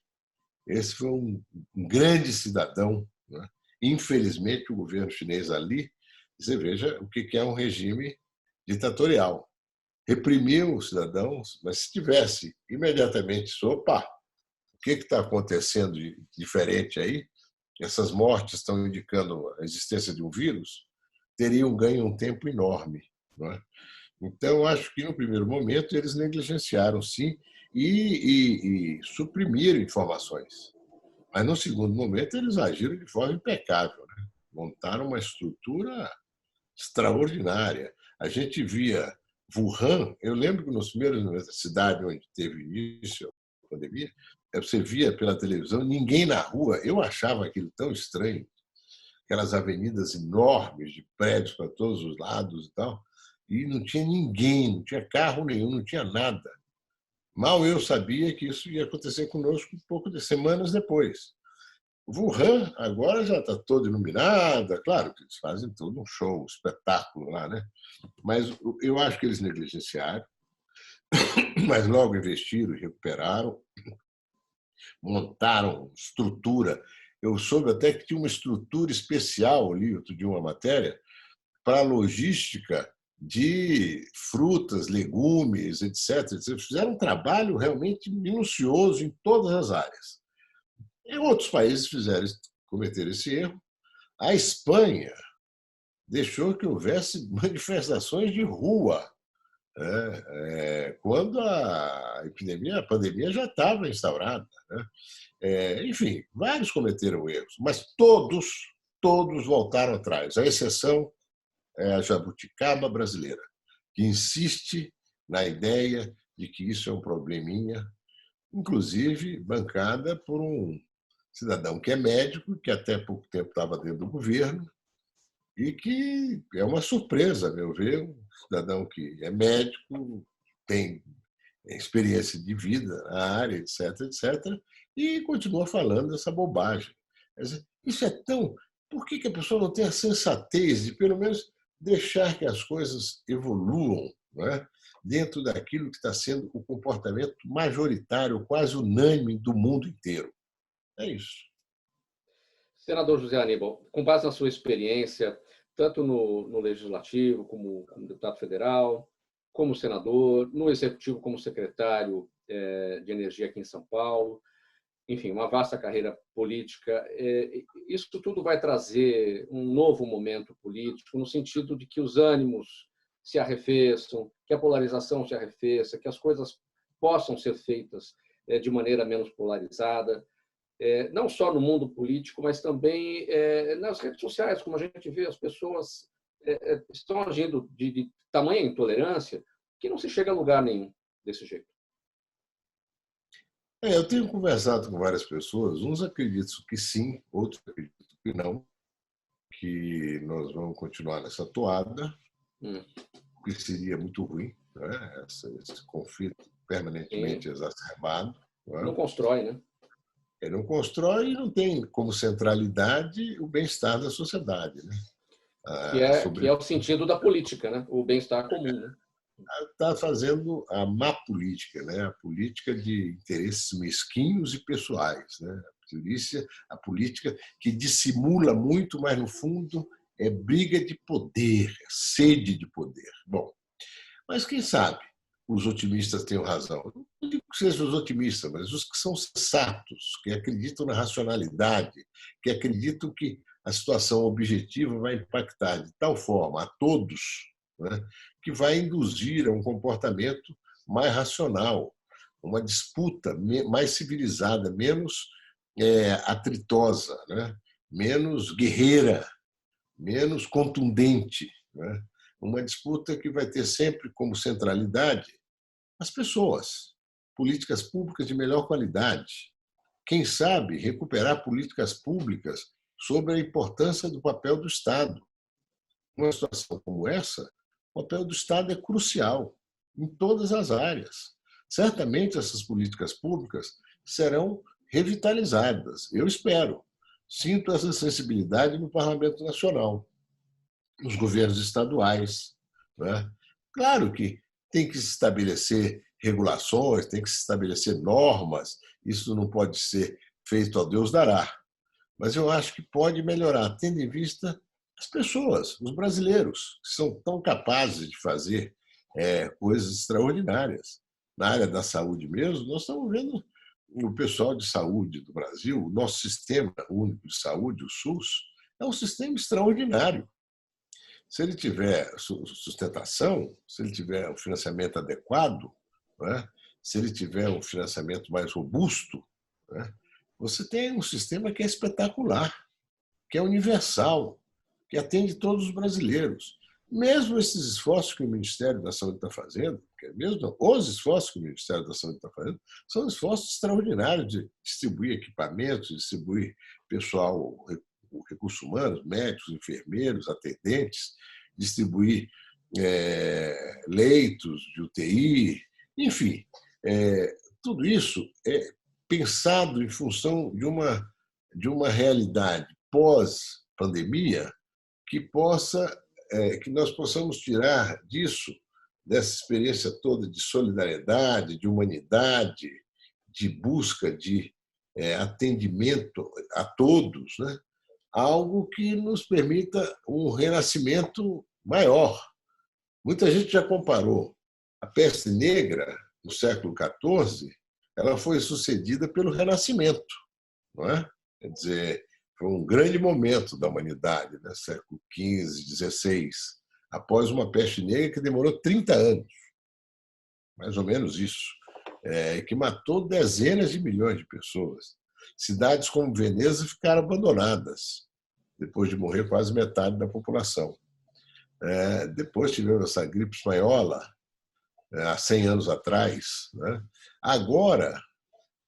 Esse foi um grande cidadão, né? Infelizmente, o governo chinês ali, você veja o que é um regime ditatorial. Reprimiu os cidadãos, mas se tivesse imediatamente, opa, o que está acontecendo de diferente aí? Essas mortes estão indicando a existência de um vírus, teriam ganho um tempo enorme, não é? Então, acho que, no primeiro momento, eles negligenciaram, sim, e suprimiram informações. Mas, no segundo momento, eles agiram de forma impecável, né? Montaram uma estrutura extraordinária. A gente via Wuhan, eu lembro que nos primeiros cidades onde teve início a pandemia, você via pela televisão, ninguém na rua, eu achava aquilo tão estranho, aquelas avenidas enormes de prédios para todos os lados e tal, e não tinha ninguém, não tinha carro nenhum, não tinha nada. Mal eu sabia que isso ia acontecer conosco um pouco de semanas depois. Wuhan agora já está toda iluminada, claro que eles fazem todo um show, um espetáculo lá, né? Mas eu acho que eles negligenciaram, mas logo investiram e recuperaram, montaram estrutura. Eu soube até que tinha uma estrutura especial ali, outro dia uma matéria, para a logística de frutas, legumes, etc. Eles fizeram um trabalho realmente minucioso em todas as áreas. E outros países cometeram esse erro. A Espanha deixou que houvesse manifestações de rua, né? Quando a pandemia já estava instaurada, né? Enfim, vários cometeram erros, mas todos voltaram atrás. A exceção é a jabuticaba brasileira, que insiste na ideia de que isso é um probleminha, inclusive bancada por um cidadão que é médico, que até pouco tempo estava dentro do governo, e que é uma surpresa, a meu ver, um cidadão que é médico, tem experiência de vida na área, etc., etc., e continua falando essa bobagem. Isso é tão... Por que a pessoa não tem a sensatez de, pelo menos, deixar que as coisas evoluam, não é? Dentro daquilo que está sendo o comportamento majoritário, quase unânime do mundo inteiro? É isso. Senador José Aníbal, com base na sua experiência, tanto no Legislativo, como deputado federal, como senador, no Executivo, como secretário de Energia aqui em São Paulo, enfim, uma vasta carreira política, isso tudo vai trazer um novo momento político, no sentido de que os ânimos se arrefeçam, que a polarização se arrefeça, que as coisas possam ser feitas de maneira menos polarizada, não só no mundo político, mas também nas redes sociais, como a gente vê as pessoas estão agindo de tamanha intolerância que não se chega a lugar nenhum desse jeito. Eu tenho conversado com várias pessoas, uns acreditam que sim, outros acreditam que não, que nós vamos continuar nessa toada, que seria muito ruim, né? Esse conflito permanentemente Sim. exacerbado. Não constrói, né? Ele não constrói e não tem como centralidade o bem-estar da sociedade, né? Que é o sentido da política, né? O bem-estar comum, né? Está fazendo a má política, né? A política de interesses mesquinhos e pessoais, né? A política que dissimula muito, mas no fundo é briga de poder, é sede de poder. Bom, mas quem sabe os otimistas tenham razão. Não digo que sejam os otimistas, mas os que são sensatos, que acreditam na racionalidade, que acreditam que a situação objetiva vai impactar de tal forma a todos, né, que vai induzir a um comportamento mais racional, uma disputa mais civilizada, menos atritosa, né, menos guerreira, menos contundente, né? Uma disputa que vai ter sempre como centralidade as pessoas, políticas públicas de melhor qualidade. Quem sabe recuperar políticas públicas sobre a importância do papel do Estado. Numa situação como essa, o papel do Estado é crucial em todas as áreas. Certamente essas políticas públicas serão revitalizadas, eu espero. Sinto essa sensibilidade no Parlamento Nacional, nos governos estaduais, né? Claro que tem que se estabelecer regulações, tem que se estabelecer normas, isso não pode ser feito ao Deus dará, mas eu acho que pode melhorar, tendo em vista as pessoas, os brasileiros, que são tão capazes de fazer coisas extraordinárias. Na área da saúde mesmo, nós estamos vendo o pessoal de saúde do Brasil, o nosso sistema único de saúde, o SUS, é um sistema extraordinário. Se ele tiver sustentação, se ele tiver um financiamento adequado, né? Se ele tiver um financiamento mais robusto, né? Você tem um sistema que é espetacular, que é universal, que atende todos os brasileiros. Mesmo esses esforços que o Ministério da Saúde está fazendo, mesmo os esforços que o Ministério da Saúde está fazendo, são esforços extraordinários de distribuir equipamentos, distribuir pessoal, recursos humanos, médicos, enfermeiros, atendentes, distribuir leitos de UTI, enfim, tudo isso é pensado em função de uma realidade pós-pandemia que nós possamos tirar disso, dessa experiência toda de solidariedade, de humanidade, de busca de atendimento a todos, né? Algo que nos permita um renascimento maior. Muita gente já comparou a peste negra no século XIV, ela foi sucedida pelo Renascimento, não é? Quer dizer, foi um grande momento da humanidade, né? Século XV, XVI, após uma peste negra que demorou 30 anos, mais ou menos isso, que matou dezenas de milhões de pessoas. Cidades como Veneza ficaram abandonadas, depois de morrer quase metade da população. Depois tivemos essa gripe espanhola, há 100 anos atrás, né? Agora,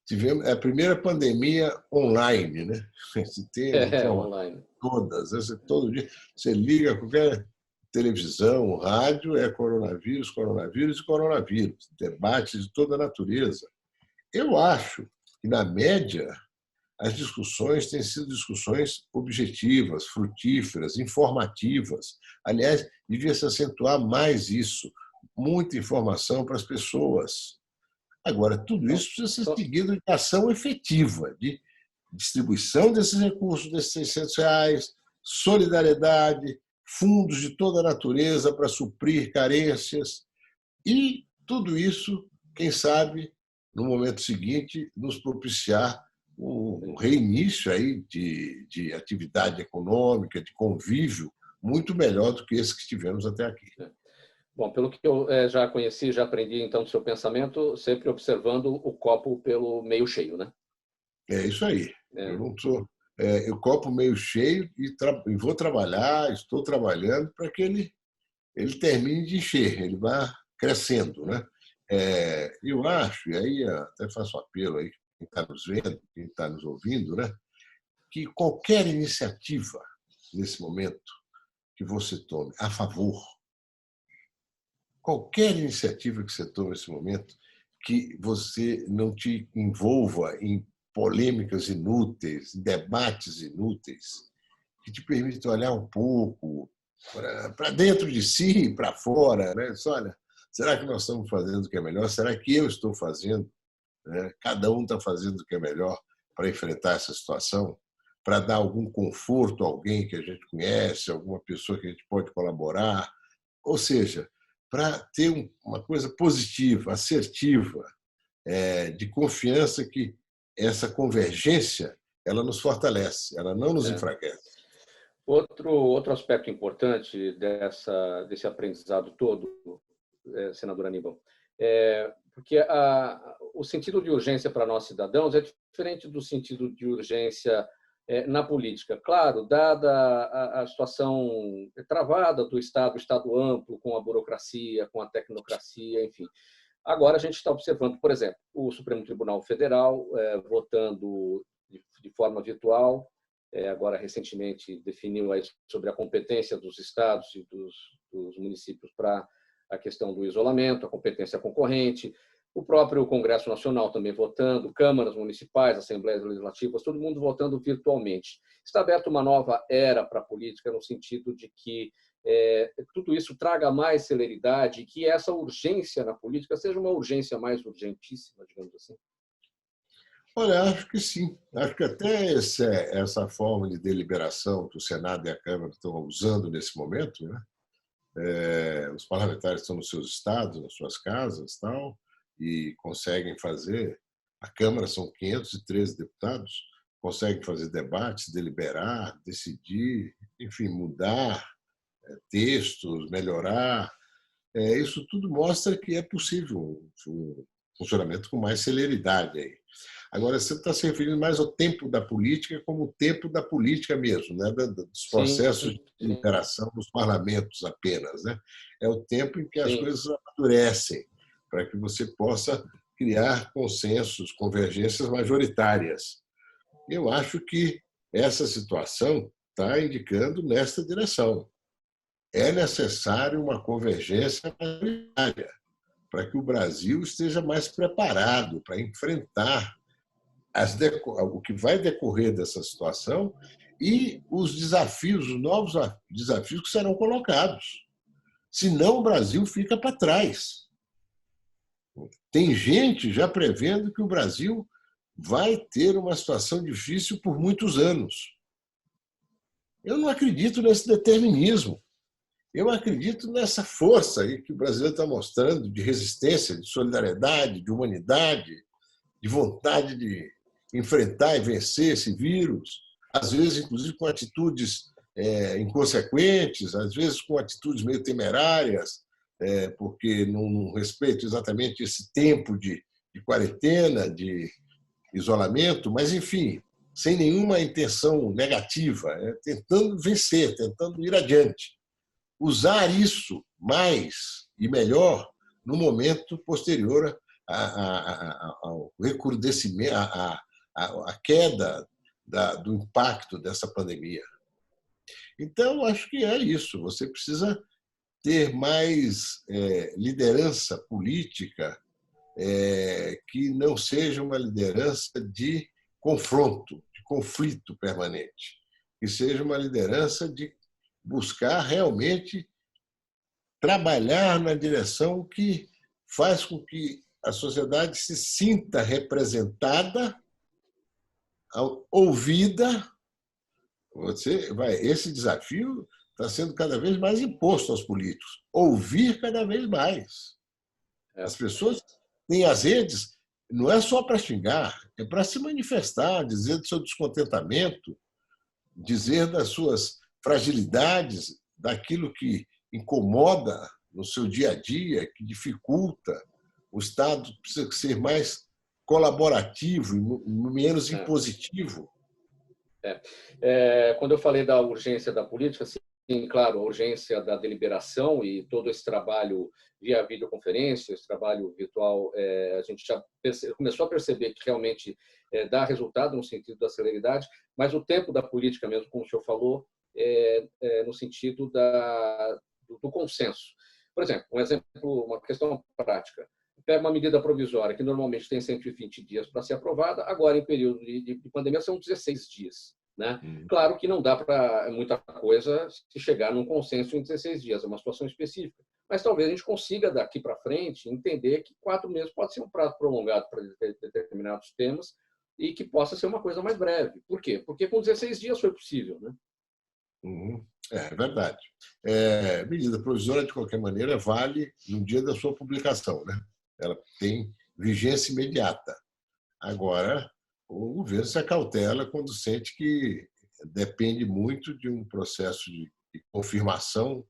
tivemos a primeira pandemia online, né? Você tem online. Todas, todo dia você liga qualquer televisão, rádio, é coronavírus, coronavírus e coronavírus, debates de toda a natureza. Eu acho que, na média, as discussões têm sido discussões objetivas, frutíferas, informativas. Aliás, devia se acentuar mais isso, muita informação para as pessoas. Agora, tudo isso precisa ser seguido de ação efetiva, de distribuição desses recursos, desses R$600, solidariedade, fundos de toda a natureza para suprir carências. E tudo isso, quem sabe, no momento seguinte, nos propiciar um reinício aí de atividade econômica, de convívio, muito melhor do que esse que tivemos até aqui. Bom, pelo que eu já conheci, já aprendi, então, do seu pensamento, sempre observando o copo pelo meio cheio, né? É isso aí. Eu não sou o copo meio cheio e vou trabalhar, estou trabalhando para que ele termine de encher, ele vá crescendo, né? Eu acho, e aí até faço um apelo aí, quem está nos vendo, quem está nos ouvindo, né? Que qualquer iniciativa nesse momento que você tome a favor, qualquer iniciativa que você tome nesse momento, que você não te envolva em polêmicas inúteis, em debates inúteis, que te permitam olhar um pouco para dentro de si e para fora, né? Olha, será que nós estamos fazendo o que é melhor? Será que eu estou fazendo? Né? Cada um está fazendo o que é melhor para enfrentar essa situação, para dar algum conforto a alguém que a gente conhece, alguma pessoa que a gente pode colaborar, ou seja, para ter uma coisa positiva, assertiva, de confiança que essa convergência ela nos fortalece, ela não nos enfraquece. Outro aspecto importante desse aprendizado todo, senador Aníbal, porque o sentido de urgência para nós cidadãos é diferente do sentido de urgência na política. Claro, dada a situação travada do Estado amplo, com a burocracia, com a tecnocracia, enfim. Agora a gente está observando, por exemplo, o Supremo Tribunal Federal votando de forma virtual, agora recentemente definiu aí sobre a competência dos estados e dos municípios para a questão do isolamento, a competência concorrente, o próprio Congresso Nacional também votando, câmaras municipais, assembleias legislativas, todo mundo votando virtualmente. Está aberta uma nova era para a política no sentido de que tudo isso traga mais celeridade e que essa urgência na política seja uma urgência mais urgentíssima, digamos assim. Olha, acho que sim. Acho que até essa forma de deliberação que o Senado e a Câmara estão usando nesse momento, né? Os parlamentares estão nos seus estados, nas suas casas, tal, e conseguem fazer. A Câmara são 513 deputados, conseguem fazer debates, deliberar, decidir, enfim, mudar textos, melhorar. Isso tudo mostra que é possível um funcionamento com mais celeridade aí. Agora, você está se referindo mais ao tempo da política como o tempo da política mesmo, né? Dos processos de deliberação dos parlamentos apenas. Né? É o tempo em que as coisas amadurecem, para que você possa criar consensos, convergências majoritárias. Eu acho que essa situação está indicando nesta direção. É necessário uma convergência majoritária para que o Brasil esteja mais preparado para enfrentar o que vai decorrer dessa situação e os desafios, os novos desafios que serão colocados. Senão, o Brasil fica para trás. Tem gente já prevendo que o Brasil vai ter uma situação difícil por muitos anos. Eu não acredito nesse determinismo. Eu acredito nessa força aí que o brasileiro está mostrando de resistência, de solidariedade, de humanidade, de vontade de enfrentar e vencer esse vírus, às vezes, inclusive, com atitudes inconsequentes, às vezes com atitudes meio temerárias, porque não respeitam exatamente esse tempo de quarentena, de isolamento, mas, enfim, sem nenhuma intenção negativa, tentando vencer, tentando ir adiante. Usar isso mais e melhor no momento posterior ao recrudescimento, à queda do impacto dessa pandemia. Então, acho que é isso. Você precisa ter mais liderança política que não seja uma liderança de confronto, de conflito permanente, que seja uma liderança de buscar realmente trabalhar na direção que faz com que a sociedade se sinta representada, ouvida. Esse desafio está sendo cada vez mais imposto aos políticos. Ouvir cada vez mais. As pessoas têm as redes, não é só para xingar, é para se manifestar, dizer do seu descontentamento, dizer das suas fragilidades, daquilo que incomoda no seu dia a dia, que dificulta. O Estado precisa ser mais colaborativo e menos impositivo. Quando eu falei da urgência da política, sim, claro, a urgência da deliberação e todo esse trabalho via videoconferência, esse trabalho virtual, a gente já começou a perceber que realmente dá resultado no sentido da celeridade, mas o tempo da política mesmo, como o senhor falou, no sentido do consenso. Por exemplo, uma questão prática. Pega uma medida provisória que normalmente tem 120 dias para ser aprovada, agora, em período de pandemia, são 16 dias. Né? Claro que não dá para muita coisa se chegar num consenso em 16 dias, é uma situação específica. Mas talvez a gente consiga, daqui para frente, entender que 4 meses pode ser um prazo prolongado para determinados temas e que possa ser uma coisa mais breve. Por quê? Porque com 16 dias foi possível. Né? É verdade. Medida provisória, de qualquer maneira, vale no dia da sua publicação. Né? Ela tem vigência imediata. Agora, o governo se acautela quando sente que depende muito de um processo de confirmação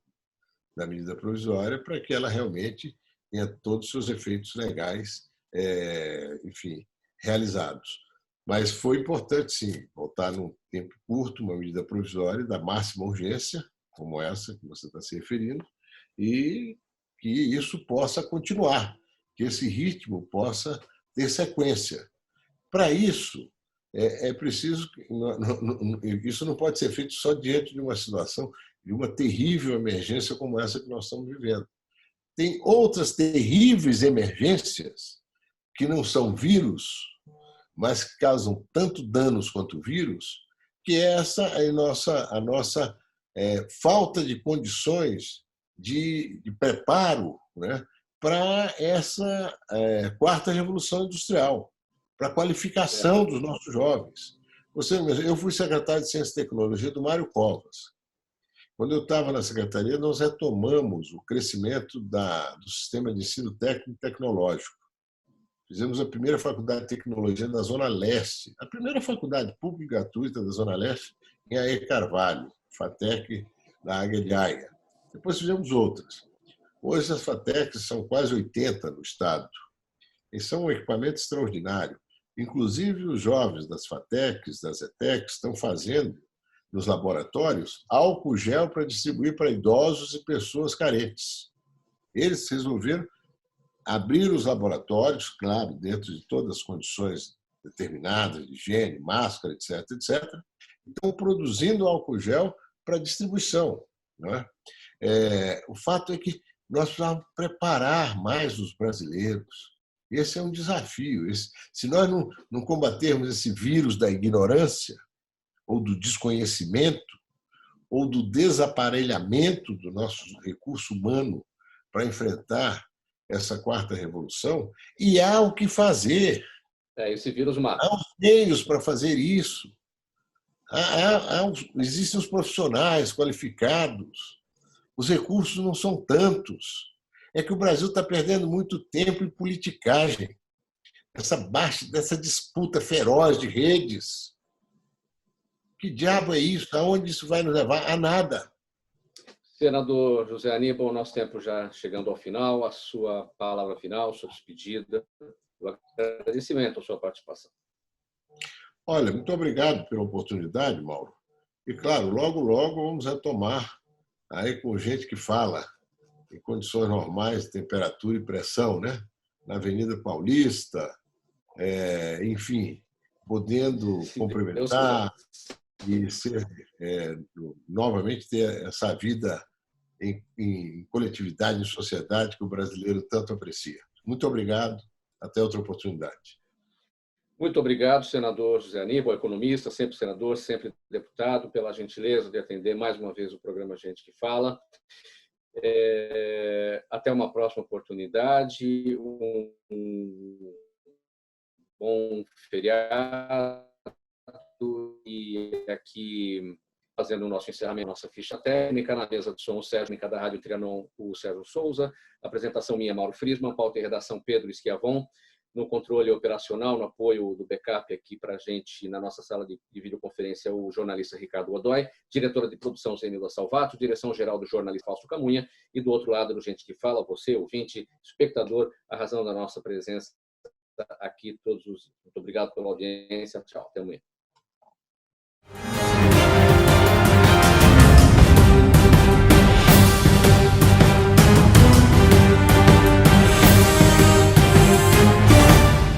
da medida provisória para que ela realmente tenha todos os seus efeitos legais, enfim, realizados. Mas foi importante, sim, votar num tempo curto, uma medida provisória da máxima urgência, como essa que você está se referindo, e que isso possa continuar, que esse ritmo possa ter sequência. Para isso, é preciso. Isso não pode ser feito só diante de uma situação, de uma terrível emergência como essa que nós estamos vivendo. Tem outras terríveis emergências que não são vírus, mas que causam tanto danos quanto o vírus, que é a nossa falta de condições de preparo, né, para essa quarta revolução industrial, para a qualificação dos nossos jovens. Eu fui secretário de Ciência e Tecnologia do Mário Covas. Quando eu estava na secretaria, nós retomamos o crescimento do sistema de ensino técnico e tecnológico. Fizemos a primeira faculdade de tecnologia da Zona Leste, a primeira faculdade pública e gratuita da Zona Leste, em Aê Carvalho, FATEC da Águia de Aia. Depois fizemos outras. Hoje as FATECs são quase 80 no estado. E são um equipamento extraordinário. Inclusive, os jovens das FATECs, das ETECs, estão fazendo, nos laboratórios, álcool gel para distribuir para idosos e pessoas carentes. Eles resolveram abrir os laboratórios, claro, dentro de todas as condições determinadas, de higiene, máscara, etc., etc., estão produzindo álcool gel para distribuição. Não é? O fato é que nós precisamos preparar mais os brasileiros. Esse é um desafio. Se nós não combatermos esse vírus da ignorância, ou do desconhecimento, ou do desaparelhamento do nosso recurso humano para enfrentar essa quarta revolução, e há o que fazer. Esse vírus mata. Há os meios para fazer isso. Existem os profissionais qualificados. Os recursos não são tantos. É que o Brasil está perdendo muito tempo em politicagem, dessa disputa feroz de redes. Que diabo é isso? Aonde isso vai nos levar? A nada. Senador José Aníbal, nosso tempo já chegando ao final, a sua palavra final, sua despedida, o agradecimento à sua participação. Olha, muito obrigado pela oportunidade, Mauro. E, claro, logo, logo vamos retomar aí com gente que fala em condições normais de temperatura e pressão, né? Na Avenida Paulista, enfim, podendo cumprimentar e novamente ter essa vida em coletividade, em sociedade que o brasileiro tanto aprecia. Muito obrigado. Até outra oportunidade. Muito obrigado, senador José Aníbal, economista, sempre senador, sempre deputado, pela gentileza de atender mais uma vez o programa Gente que Fala. Até uma próxima oportunidade. Um bom feriado. E aqui, fazendo o nosso encerramento, nossa ficha técnica, na mesa de som, o Sérgio Nica da Rádio Trianon, o Sérgio Souza, apresentação minha, Mauro Friesman, pauta e redação Pedro Esquiavon, no controle operacional, no apoio do backup aqui para a gente, na nossa sala de videoconferência, o jornalista Ricardo Godoy, diretora de produção Zenilda Salvato, direção-geral do jornalista Fausto Camunha, e do outro lado, do Gente que Fala, você, ouvinte, espectador, a razão da nossa presença aqui todos os... Muito obrigado pela audiência, tchau, até amanhã.